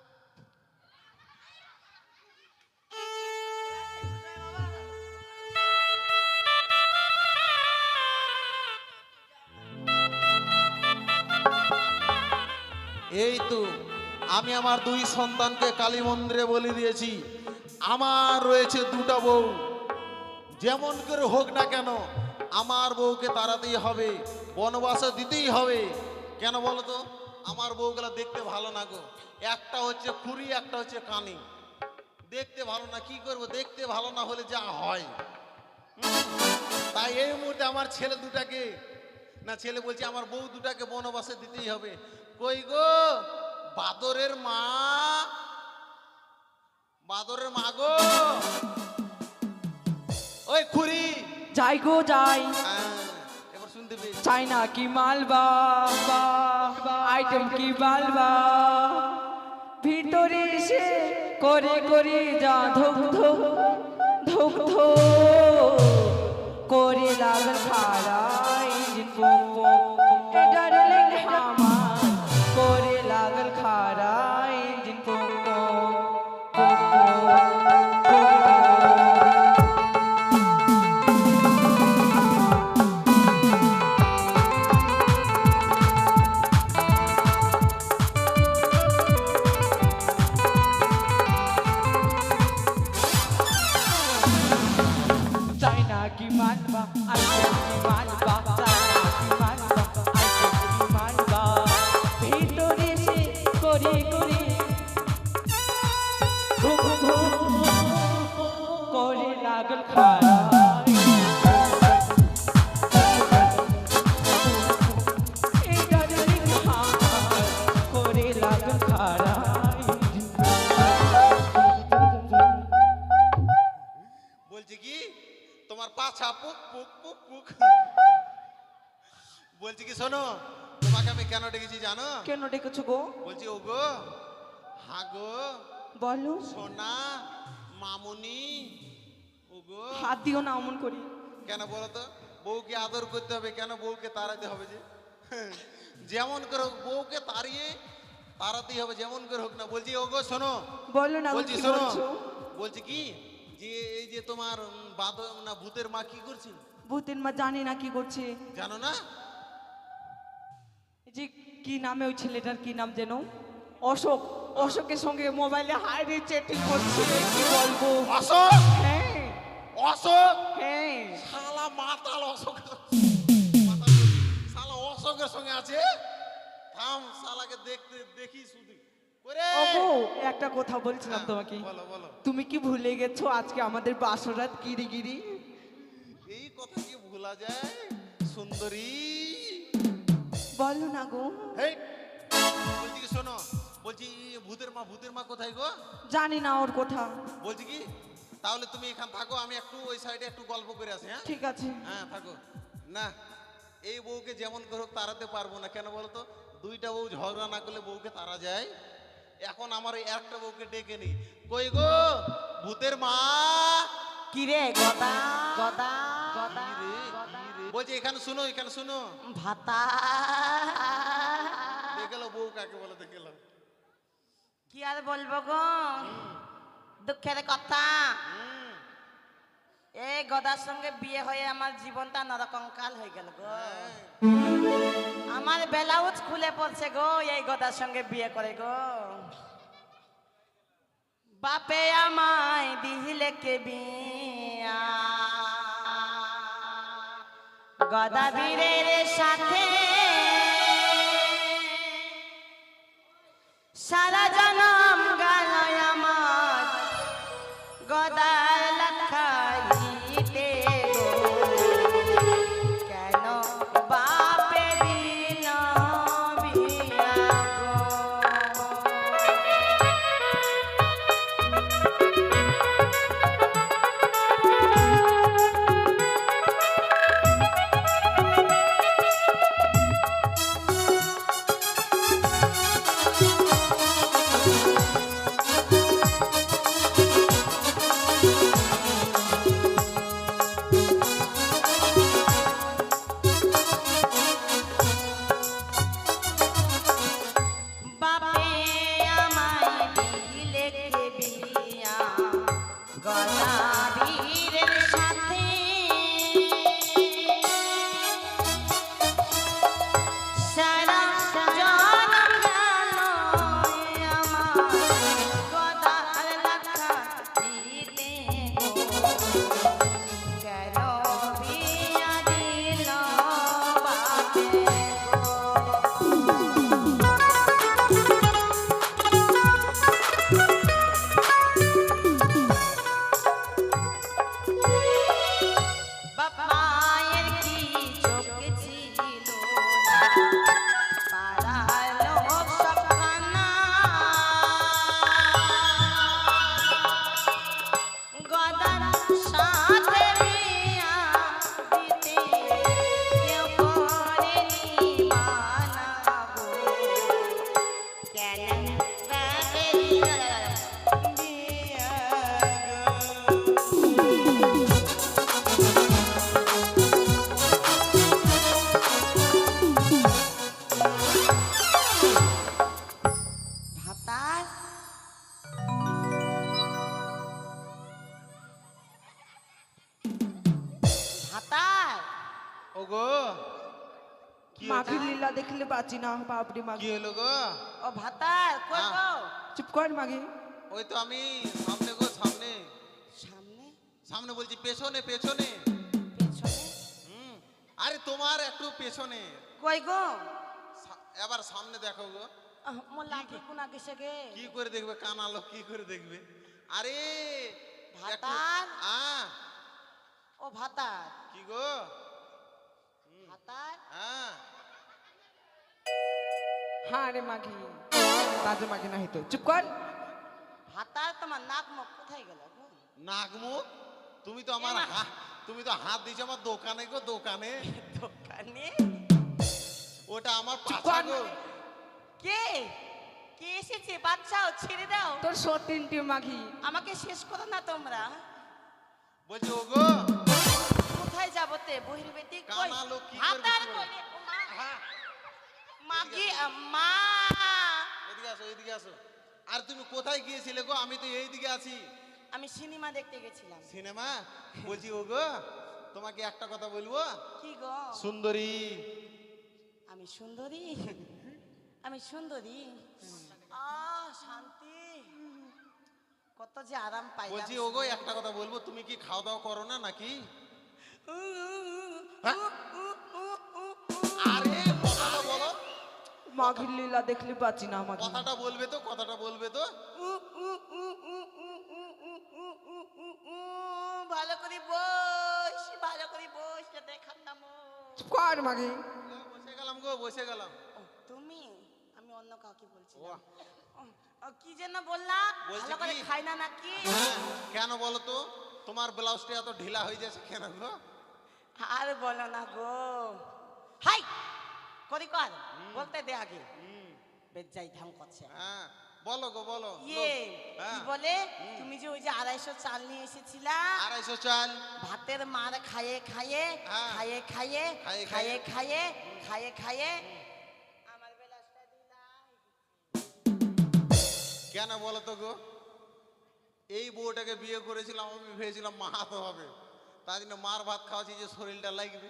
এই তো আমি আমার 2 সন্তানকে কালী মন্দিরে বলে দিয়েছি। আমার রয়েছে 2টা বউ, যেমন করে হোক না কেন আমার বউকে তাড়াতেই হবে, বনবাসে দিতেই হবে। কেন বলো তো? আমার বউগুলা দেখতে ভালো না গো, একটা হচ্ছে খুরি, একটা হচ্ছে কানি। দেখতে ভালো না, কি করব, দেখতে ভালো না হলে যা হয়। তাই এই মুহূর্তে আমার ছেলে দুটাকে, না ছেলে বলছি আমার বউ দুটাকে বনবাসে দিতেই হবে। কই গো বাদরের মা, বাদরের মা গো, ওই খুরি। যাই গো যাই, এবার শুনতে পেয়েছি। চাইনা কি মালবা, আইটেম কি বালবা, ভিতরে এসে করে করে যা ধুক ধুক ধুক ধুক করে লাগল খাড়া ইঞ্জিন পুক পুক, এটা রেলে আমার করে লাগল খাড়া ইঞ্জিন পুক পুক পুক পুক পুক। চাইনা কি মানবা, আইটেম কি মানবা, চাইনা কি মানবা, আইটেম কি মানবা, ভিতরে সে করে করে ঘুম ঘুম করে লাগল খাড়া এটা রে আমার করে লাগল খাড়া। বলছি কি তোমার পাছা পুক পুক পুক পুক। বলছি কি শোনো, তোমাকে আমি কেন ডেকেছি জানো? কেন ডেকেছো গো? বলছি ও গো, হা গো, বলো। সোনা মামুনি, ও গো। হাত দিও না অমন করি। কেন বলো তো? বউকে আদর করতে হবে, কেন বউকে তাড়াতে হবে? যে যেমন করে হোক বউকে তাড়াতেই হবে, যেমন করে হোক না। বলছি ও গো শোনো, বলো না, বলছি কি শোনো, বলছো? বলছি কি যে এই যে তোমার না ভূতের মা কি করছে ভূতের মা জানি না কি করছে। জানো না? এই যে কি নামে ওই ছেলেটার কি নাম যেন, অশোক, অশোকের সঙ্গে মোবাইলে হাইরে চ্যাটিং করছে, কি বলবো। অশোক, হ্যাঁ অশোক, হ্যাঁ, শালা মাতাল অশোক, শালা অশোকের সঙ্গে আছে। থাম শালাকে দেখতে দেখি শুধু করে ওগো একটা কথা বলছিলাম তোমাকে, বলো বলো তুমি কি ভুলে গেছো আজকে আমাদের বাসরাত গিরি? এই কথা কি ভোলা যায় সুন্দরী? বলো না গো। এই বলছি কি শোনো, বলছি ভূতের মা কোথায় গো? জানি না ওর কথা। বলছি কি তাহলে তুমি এখানে থাকো, আমি একটু ওই সাইডে একটু গল্প করে আসি। হ্যাঁ ঠিক আছে। হ্যাঁ থাকো। না এই বউকে যেমন করে হোক তাড়াতে পারবো না, কেন বলো তো? দুইটা বউ ঝগড়া না করলে বউকে তাড়া যায়। এখন আমার এই একটা বউকে ডেকে নি, কই গো ভূতের মা? কি রে গদা গদা গদা কি রে, কি রে? বলছি এখানে শুনো, এখানে শুনো। ভাতা দেখে গেলো বউ কাকে বলে, দেখে গেলো। কি আর বলবো গো, দুঃখের কথা। এই গদার সঙ্গে বিয়ে হয়ে আমার জীবনটা নরকঙ্কাল হয়ে গেল গো। আমার ব্লাউজ খুলে পড়ছে গো এই গদার সঙ্গে বিয়ে করে গো। বাপে আমায় দিলে কে বিয়া, গদা বীরের সাথে সারা জনম গেল আমার গদার লাখাইতে গো। কেন বাপে দিল বিয়া গো। বাপে আমায় দিলে কে বিয়া, গদা বীরের সাথে সারা জনম গেল আমার গদার লাখাইতে গো। কেন বিয়া দিল বাপে গো। বাপায়ের কি চোখ ছিল না, পাড়ার লোক সবখানা গদার সাথে বিয়া দিতে কেউ করেনি মানা গো। কেন বাপে বিয়া গো। ভাতার ভাতার ওগো কি মাঘি হয়েছে? লীলা দেখলে বাঁচি না, বাপরে কি মাঘি। হলো গো? ও ভাতার কই গো? চুপ কর মাঘি। ওই তো আমি সামনে গো, সামনে সামনে সামনে বলছি, পেছনে পেছনে। পেছনে আরে তোমার একটু পেছনে। কই গো? এবার সামনে দেখো গো। মোর লাঠি কোনা গেছে গে। কি করে দেখবে, কানালো কি করে দেখবে? আরে একটু- ভাতার আ, ও ভাতার কি গো? ভাতার হ্যাঁ হ্যাঁ রে মাঘি, বাজে মাঘি না হইতো। চুপ কর। ভাতার তোমার নাক মুখ কোথায় গেল গো? নাক মুখ? তুমি তো আমার তুমি তো হাত দিয়েছো আমার দোকানে গো, দোকানে। দোকানে ওটা আমার চুপ পাছা কর। গো। কে কে এসেছে? বাচ্চাও ছেড়ে দাও, তোর সতীনটি মাঘি। আমাকে শেষ করো না তোমরা। বলছি ওগো কোথায় যাবতে বহির্বেদি কই? কানালো কি করে ভাতার বুঝতে কই রে? ও মা হ্যাঁ মাগি মা এদিকে আসো, এদিকে আসো। আর তুমি কোথায় গিয়েছিলে গো? আমি তো এই দিকে আছি। আমি সিনেমা দেখতে গেছিলাম। সিনেমা? বলছি ওগো তোমাকে একটা কথা বলবো। কি গো? সুন্দরী, আমি সুন্দরী, আমি সুন্দরী। শান্তি, কত যে আরাম পাইলাম। বলছি ওগো একটা কথা বলবো, তুমি কি খাওয়া দাওয়া করো না নাকি? হ্যাঁ? আরে কথাটা বলো। মাঘির লীলা দেখলে পাচ্ছি না মাঘি। কথাটা বলবে তো, কথাটা বলবে তো। ভালো করে বস, ভালো করে বস, দেখার নাম। চুপ কর মাঘি। বসে গেলাম গো, বসে গেলাম। তুমি, আমি অন্য কাউকে বলছি ও, কি যেন বললা? বলছি ভালো করে কি? খাই না নাকি? হ্যাঁ, কেন বলো তো? তোমার ব্লাউজটা এত ঢিলা হয়ে যাচ্ছে কেন গো? আর বলো না গো। হাই করি কর, বলতে দে আগে। বেজাই ঢং করছে। হ্যাঁ, বলো গো, বলো। ইয়ে কি হ্যাঁ। বলে, তুমি যে ওই যে 250 চাল নিয়ে এসেছিলা, 250 চাল। ভাতের মার খাইয়ে খাইয়ে হ্যাঁ। খাইয়ে খাইয়ে খাইয়ে খাইয়ে খাইয়ে খাইয়ে খাইয়ে আমার বেলাসটা দিলা। কেন বলো তো গো? এই বউটাকে বিয়ে করেছিলাম, আমি ভেবেছিলাম মাহাতো হবে, তার জন্য মার ভাত খাওয়াচ্ছি যে শরীরটা লাগবে,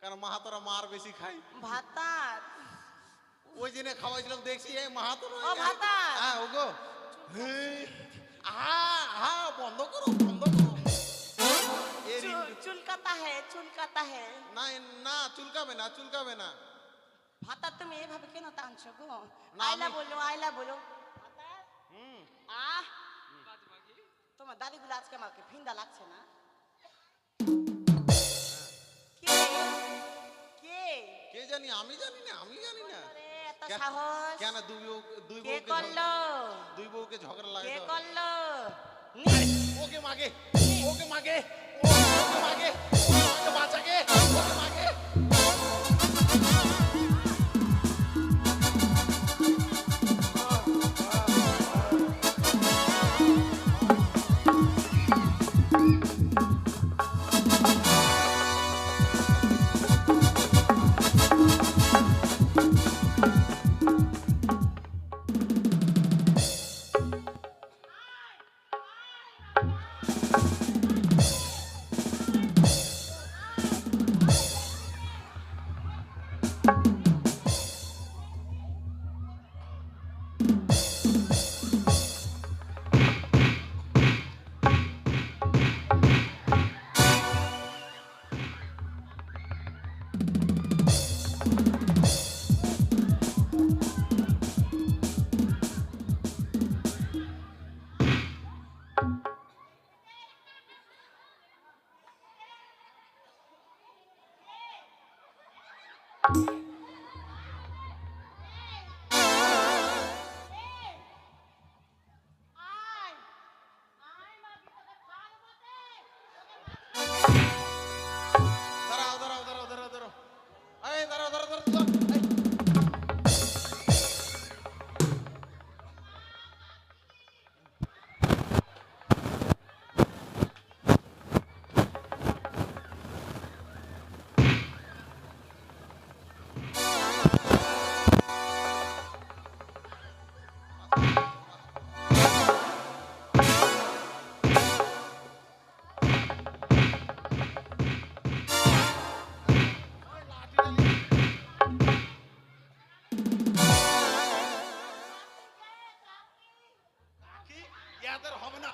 কারণ মাহাতোরা মার বেশি খায়। ভাতার ওই জন্য খাওয়াইছিলাম, দেখছি এই মাহাতো নয়। ও ভাতার। হ্যাঁ ও গো। হ্যাঁ, বন্ধ করো, বন্ধ করো। এর চুলকাতা হে, চুলকাতা হে। না না, চুলকাবে না, চুলকাবে না। ভাতার তুমি এভাবে কেন টানছো গো? না, আইলা আমি- বলো, আইলা বলো। ভাতার, আহ তোমার দাদিগুলো আজকে আমাকে ফিন্দা লাগছে না? কে কে কে জানি, আমি জানি না, আমি জানি না। আরে এত কেন- সাহস কেন দুই কে বউকে করলো? দুই বউকে ঝগড়া কে লাগাতে হবে? করলো? ওকে মাগে, ওকে মাগে, ওকে মাগে, ওকে বাঁচাগে, ওকে মাগে। দাঁড়াও, দাঁড়াও, দাঁড়াও, দাঁড়াও, দাঁড়াও। এই দাঁড়াও, দাঁড়াও, দাঁড়াও, দাঁড়াও। এই। কি? ইয়াদের হবে না।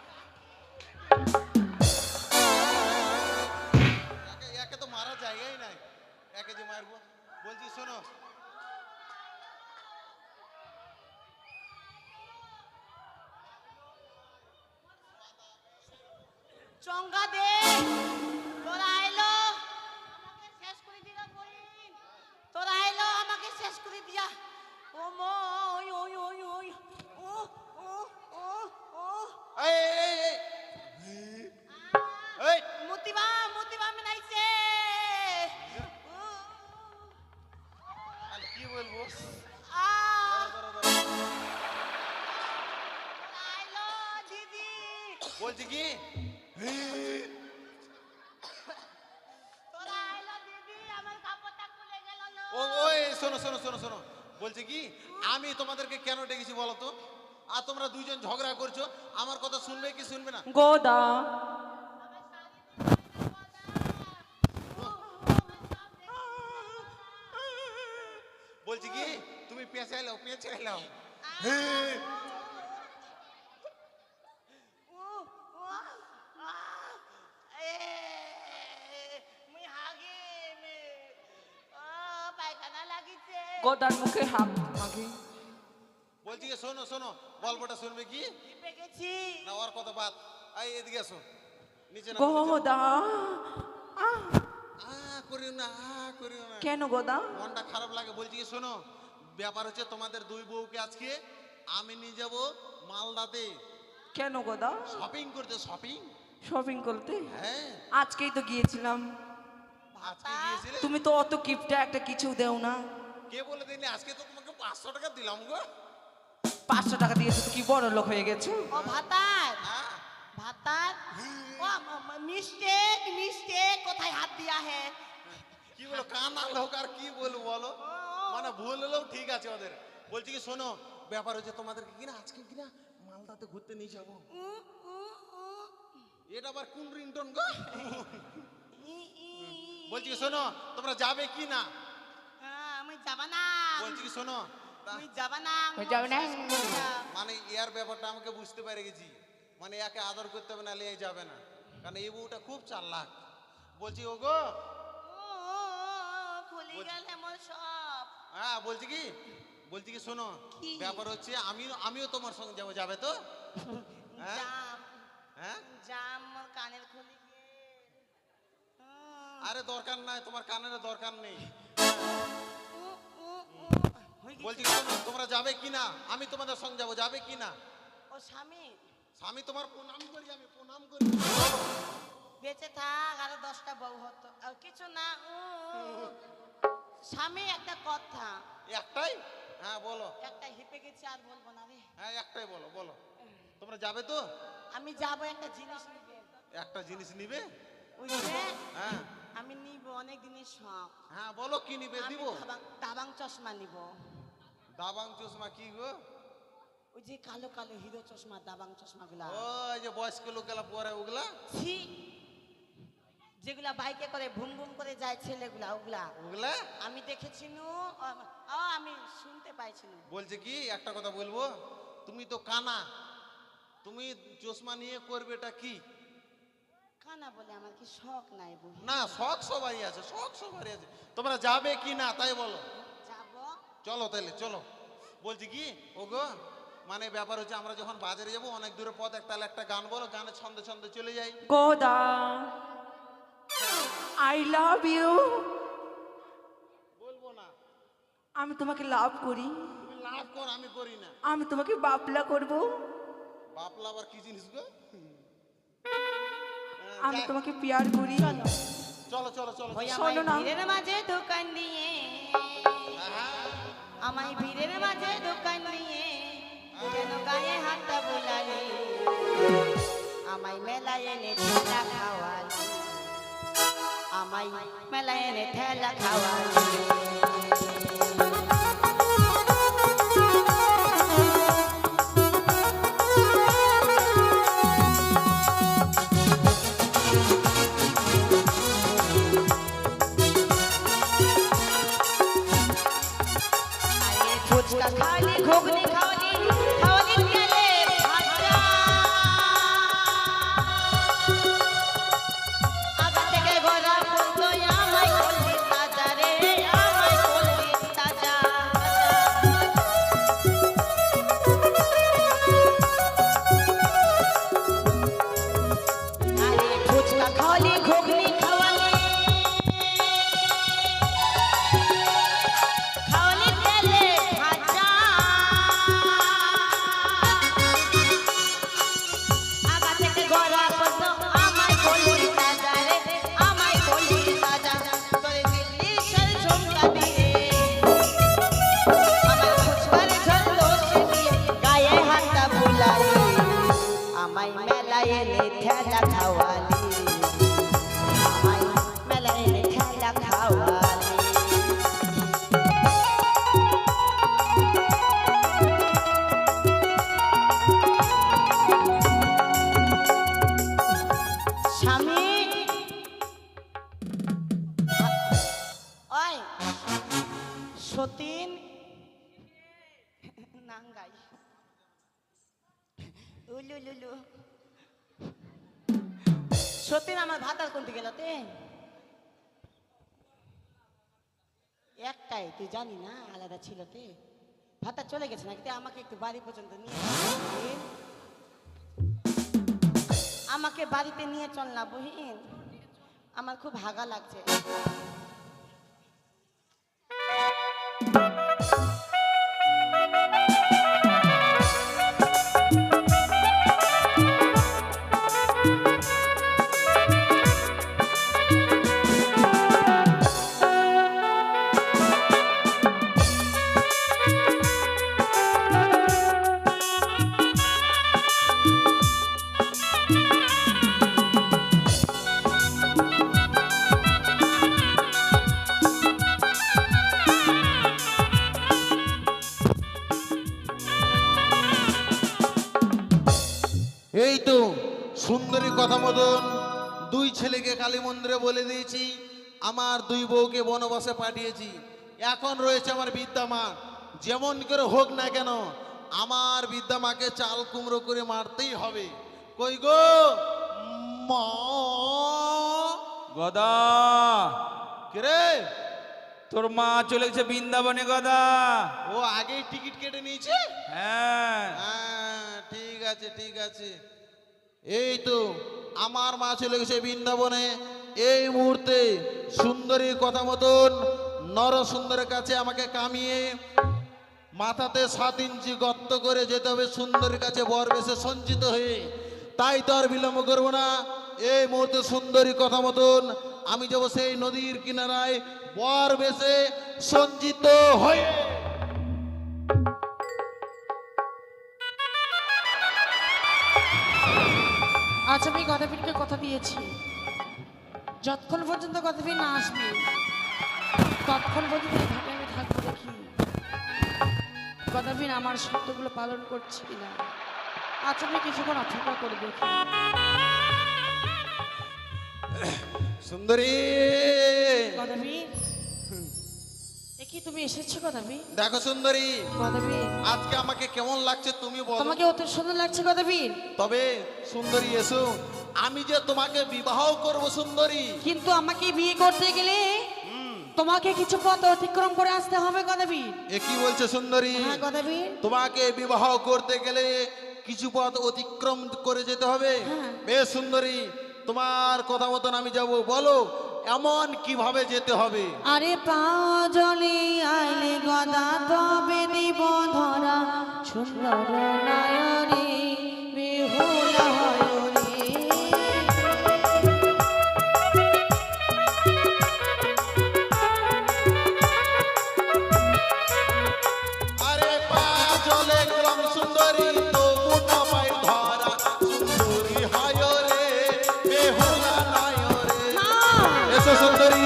একে তো মারা জায়গাই নাই, একে যে মারবো। বলছি শোনো, চঙ্গা দে, তোরা আইলো আমাকে শেষ করে দিলা বলিন, তোরা আইলো আমাকে শেষ করে দিয়া। ও মই, ওই ওই ওই, ও ও ও ও এই এই এই এই মুতিবা, মুতিবা মিনাইছে। আর কি বলবো? আ দাঁড়াও, দাঁড়াও, দাঁড়াও। আইলো দিদি। বলছি কি, তোরা আইলো দিদি, আমার কাপড়টা খুলে গেল না। ওই শোনো, শোনো, শোনো, শোনো। বলছি কি, আমি তোমাদেরকে কেন ডেকেছি বলো তো? আর তোমরা দুইজন ঝগড়া করছো, আমার কথা শুনবে কি শুনবে না? গোদা বলছি কি, তুমি পেঁচে এলাও, পেঁচে এলাও। মুই হাগিম। ও পায়খানা লাগিছে। গদার মুখে হাত মাখি। বলছি কি শোনো শোনো, গল্পটা শুনবে কি না ওর কত বাত। এই এদিকে আসো, নিচে না গদা করিও না করিও না, কেন গদা? মনটা খারাপ লাগে। বলছি কি শোনো, ব্যাপার হচ্ছে তোমাদের দুই বউকে আজকে আমি নিয়ে যাব মালদাতে কেন গদা? শপিং করতে। শপিং শপিং করতে? হ্যাঁ আজকেই তো গিয়েছিলাম। আজকে গিয়েছিলে? তুমি তো অত গিফটে একটা কিছু দেও না। কে বলে দিলি? আজকে তো তোমাকে 500 টাকা দিলাম গো। 500 টাকা দিয়েছো তো কি বড় লোক হয়ে গেছো? ও ভাতার হ্যাঁ ভাতার ও মিস্টেক কোথায় হাত দিয়া হে? কি বলো, কানা লোক আর কি বলবো বলো, মানে ভুল হলেও ঠিক আছে ওদের। বলছি কি শোনো, ব্যাপার হচ্ছে তোমাদেরকে কিনা আজকে কিনা মালদাতে ঘুরতে নিয়ে যাবো। এটা আবার কোন রিংটোন গো? বলছি কি শোনো, তোমরা যাবে কি না? আমি যাবা না, বলছি কি শোনো, আমি যাবা না, আমি যাবো না। মানে এর ব্যাপারটা আমাকে বুঝতে পেরে গেছি, মানে একে আদর করতে হবে না, নিয়ে যাবে না, কারণ এই বউটা খুব চালাক। বলছি ও গো, খুলি গেলে মোর সব। হ্যাঁ বলছি কি শোনো, ব্যাপার হচ্ছে আমিও তোমার সঙ্গে যাবো, যাবে তো? হ্যাঁ জাম হ্যাঁ জাম মোর কানের খুলি গে। আরে দরকার নাই, তোমার কানের দরকার নেই। বলছি কি শোনো, তোমরা যাবে কি না? আমি তোমাদের সঙ্গে যাবো, যাবে কি না? ও স্বামী স্বামী তোমার প্রণাম করি, আমি প্রণাম করি। বেঁচে থাক, আরো 10টা বউ হতো। আর কিছু না। স্বামী একটা কথা, একটাই? হ্যাঁ বলো। একটা হিপে গেছি আর বলবো না রে। হ্যাঁ একটাই বলো, বলো। তোমরা যাবে তো? আমি যাবো, একটা জিনিস নিবে। একটা জিনিস নিবে? ওই যে হ্যাঁ আমি নিব অনেক দিনের শখ। হ্যাঁ বলো কি নিবে, আমি দিব। দাবাং চশমা নিব। দাবাং চশমা কি গো? ওই যে কালো কালো হিরো চশমা, দাবাং চশমা গুলা, ওই যে বয়স্ক লোকেরা পরে ওগুলা। ছি, যেগুলা বাইকে করে ভুম ভুম করে যায় ছেলেগুলা, ওগুলা ওগুলা আমি দেখেছি নু। আমি শুনতে পাইছি নু। বলছে কি একটা কথা বলবো, তুমি তো কানা, তুমি চশমা নিয়ে করবে এটা কি? কানা বলে আমার কি শখ নাই বুঝি? না শখ সবারই আছে, শখ সবারই আছে। তোমরা যাবে কি না তাই বলো। যাবো। চলো তাহলে চলো। বলছি কি ওগো, মানে ব্যাপার হচ্ছে আমরা যখন বাজারে যাবো অনেক দূরে পথ, তাহলে একটা গান বলো, গানের ছন্দে ছন্দে চলে যাই। গদা আই লাভ ইউ। বলবো না, আমি তোমাকে লাভ করি। তুমি লাভ কর, আমি করি না। আমি তোমাকে বাপলা করব। বাপলা আবার কি জিনিস গো? আমি তোমাকে প্যার করি। চলো চলো চলো। ওই শোনো আমায় না। ভিড়ের মাঝে দোকান দিয়ে, আমায় ভিড়ের মাঝে দোকান দিয়ে, কেন গায়ে হাতটা বোলালি, আমায় মেলায় এনে ঠেলা খাওয়ালি, আমায় মেলায় এনে ঠেলা খাওয়ালি। ফুচকা খাওয়ালি, ঘুগনি খাওয়ালি, খাওয়ালি তেলে ভাজা, আগা থেকে ঘোরা পড়তো আমায় করলি তাজা রে, আমায় করলি তাজা। আরে ফুচকা খাওয়ালি, ঘুগনি খাওয়ালি, খাওয়ালি তেলে ভাজা, আগা থেকে ঘোরা পড়তো আমায় করলি তাজা রে, আমায় করলি তাজা। তোরে দিল্লি সর ঝুমকা দিয়ে, আমার ফুচকার ঝোল দোষে দিয়ে, গায়ে হাতটা বুলালি, আমায় মেলায় এনে ঠেলা খাওয়ালি, আমায় মেলায় এনে ঠেলা খাওয়ালি। স্বামী ওই সতীন নাঙ্গাই উলু লুলু সতীন আমার ভাতার কোনটি গেল তে একটা একটাই, তুই জানি না আলাদা ছিল তে ভাতা চলে গেছে নাকি? তে আমাকে একটু বাড়ি পর্যন্ত নিয়ে চল। আমাকে বাড়িতে নিয়ে চল না বহিন, আমার খুব হাগা লাগছে। এই তো সুন্দরী কথা মতন দুই ছেলেকে কালী মন্দিরে বলে দিয়েছি, আমার দুই বউকে বনবাসে পাঠিয়েছি। এখন রয়েছে আমার বিদ্যা মা, যেমন করে হোক না কেন আমার বিদ্যা মাকে চাল কুমড়ো করে মারতেই হবে। কই গো মা, গদা কে তোর মা চলে গেছে বৃন্দাবনে গদা। ও আগেই টিকিট কেটে নিয়েছে? হ্যাঁ হ্যাঁ ঠিক আছে ঠিক আছে। এই তো আমার মা চলে গেছে বৃন্দাবনে। এই মুহূর্তে সুন্দরী কথা মতন নর সুন্দরের কাছে আমাকে কামিয়ে মাথাতে 7 ইঞ্চি গর্ত করে যেতে হবে সুন্দরীর কাছে বর বেশে সঞ্চিত হয়ে। তাই তো আর বিলম্ব করবো না, এই মুহূর্তে সুন্দরী কথা মতন আমি যাবো সেই নদীর কিনারায় বর বেশে সঞ্চিত হয়ে। আজ আমি গদাবীরকে কথা দিয়েছি, যতক্ষণ পর্যন্ত গদাবীর না আসবে ততক্ষণ পর্যন্ত এই ঘাটে আমি থাকবো। দেখি গদাবীর আমার শর্তগুলো পালন করছে কিনা। আজ আমি কিছুক্ষণ অপেক্ষা করে দেখি। সুন্দরী গদাবীর, এ কি তুমি এসেছো গদাবীর? দেখো সুন্দরী, গদাবীর আজকে আমাকে কেমন লাগছে তুমি বলো। তোমাকে অত সুন্দর লাগছে গদাবীর। তবে সুন্দরী এসো, আমি যে তোমাকে বিবাহ করব সুন্দরী। কিন্তু আমাকে বিয়ে করতে গেলে তোমাকে কিছু পথ অতিক্রম করে আসতে হবে গদাবীর। এ কি বলছে সুন্দরী? হ্যাঁ গদাবীর। তোমাকে বিবাহ করতে গেলে কিছু পথ অতিক্রম করে যেতে হবে। হ্যাঁ। বেশ সুন্দরী, তোমার কথা মতন আমি যাব, বলো এমন কিভাবে যেতে হবে? আরে পাজলে আইলে গদা তবে দিব ধরা সুন্দর নয়নে বেহুলা হয়রে। আরে পা জলে গ্রাম সুন্দরী তবু না পাই ধরা সুন্দরী হয় রে বেহুলা নয় রে। এসো সুন্দরী,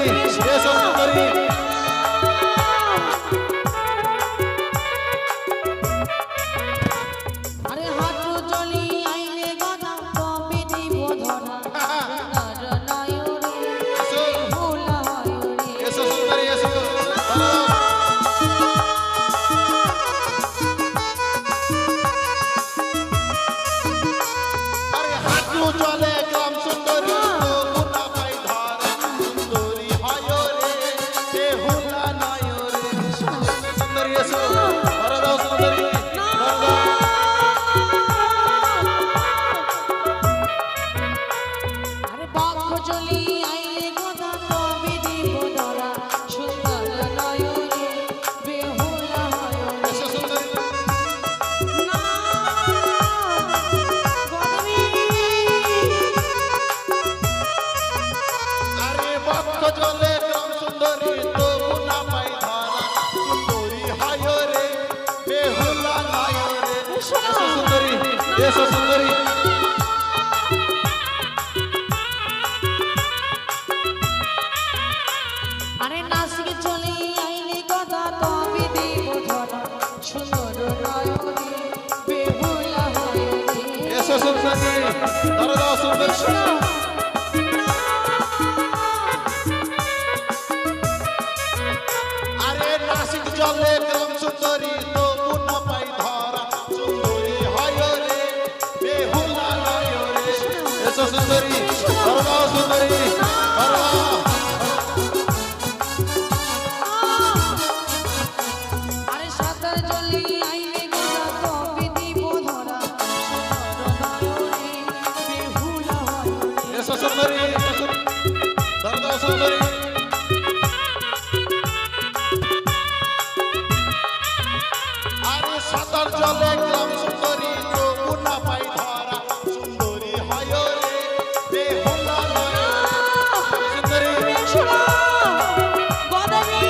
এসো সুন্দরী। আরে হাঁটু চলি আইলে গদা তবে দিব ধরা সুন্দর নয়নে বেহুলা হয়রে। এসো সুন্দরী, এসো। আরে হাঁটু চলে গ্রাম সুন্দরী তবু না পাই ধরা সুন্দরী হয় রে বেহুলা নয় রে। সুন্দরী এসো, ধরা দাও সুন্দরী, ধরা দাও। আরে বক্ষ চলি আইলে গদা তবে দিব ধরা সুন্দর নয়নে বেহুলা হয়রে। এসো সুন্দরী। না গদাবীর। আরে বক্ষ জলে গ্রাম সুন্দরী তবু না পাই ধরা সুন্দরী হয় রে বেহুলা নয় রে। এসো সুন্দরী, এসো সুন্দরী। আরে নাসিকে চলে আইলে গদা তবে দেব ধরা সুন্দর নয়নে বেহুলা হয়রে। এসো সুন্দরী, ধরা দাও সুন্দরী। আরে নাসিক জলে গ্রাম সুন্দরী তবু না পাই ধরা সুন্দরী হয় রে বেহুলা নয় রে। এসো সুন্দরী, ধরা দাও সুন্দরী, ধরা দাও। জলে গ্রাম সুন্দরী তবু না পাই ধরা সুন্দরী হয় রে বেহুলা নয় সুন্দরী শোনো, গদাবি,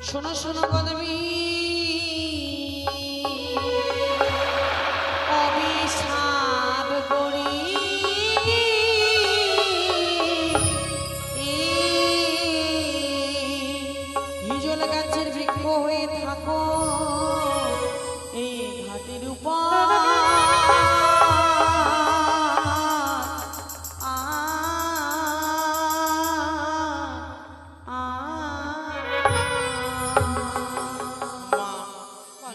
শোনো, শোনো গদাবি, অভিশাপ করি হিজল গাছের বৃক্ষ হয়ে থাকো এই ঘাটের উপর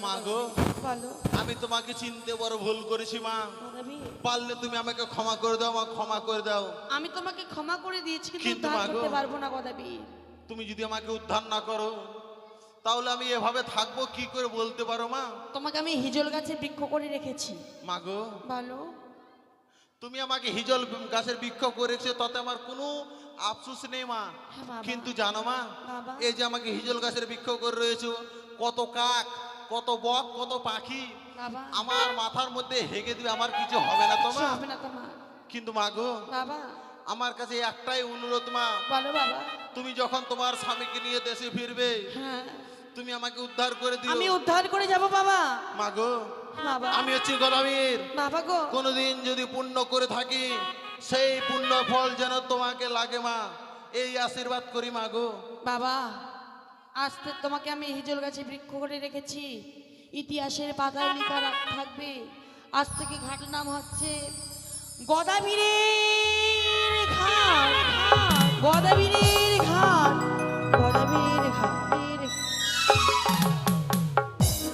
মা গো বলো আমি তোমাকে চিনতে বড় ভুল করেছি মা গদাবি, পারলে তুমি আমাকে ক্ষমা করে দাও মা, ক্ষমা করে দাও। আমি তোমাকে ক্ষমা করে দিয়েছি কিন্তু কিন্তু উদ্ধার মাগো, করতে পারবো না গদাবি। তুমি যদি আমাকে উদ্ধার না করো তাহলে আমি এভাবে থাকবো কি করে বলতে পারো মা? তোমাকে আমি হিজল গাছে বৃক্ষ করে রেখেছি। মা গো বলো তুমি আমাকে হিজল গাছের বৃক্ষ করেছো তাতে আমার কোনো আফসোস নেই মা, হ্যাঁ বাবা। কিন্তু জানো মা বাবা। এই যে আমাকে হিজল গাছের বৃক্ষ করে রয়েছো, কত কাক, কত বক, কত পাখি বাবা আমার মাথার মধ্যে হেগে দিবে, আমার কিছু হবে না তো কিছু মা। হবে না তোমার কিন্তু মা গো বাবা। আমার কাছে একটাই অনুরোধ মা, বলো বাবা। তুমি যখন তোমার স্বামীকে নিয়ে দেশে ফিরবে হ্যাঁ তুমি আমাকে উদ্ধার করে দিও। আমি উদ্ধার করে যাব বাবা। মা গো বাবা আমি হচ্ছি গদাবীর, বাবা গো কোনোদিন যদি পুণ্য করে থাকি সেই পুণ্য ফল যেন তোমাকে লাগে মা, এই আশীর্বাদ করি মা গো। বাবা আজ থেকে তোমাকে আমি হিজল গাছে বৃক্ষ করে রেখেছি, ইতিহাসের পাতায় লেখা থাকবে আজ থেকে ঘাটের নাম হচ্ছে গদাবীরের ঘাট, গদাবীরের ঘাট, গদাবীরের ঘাট।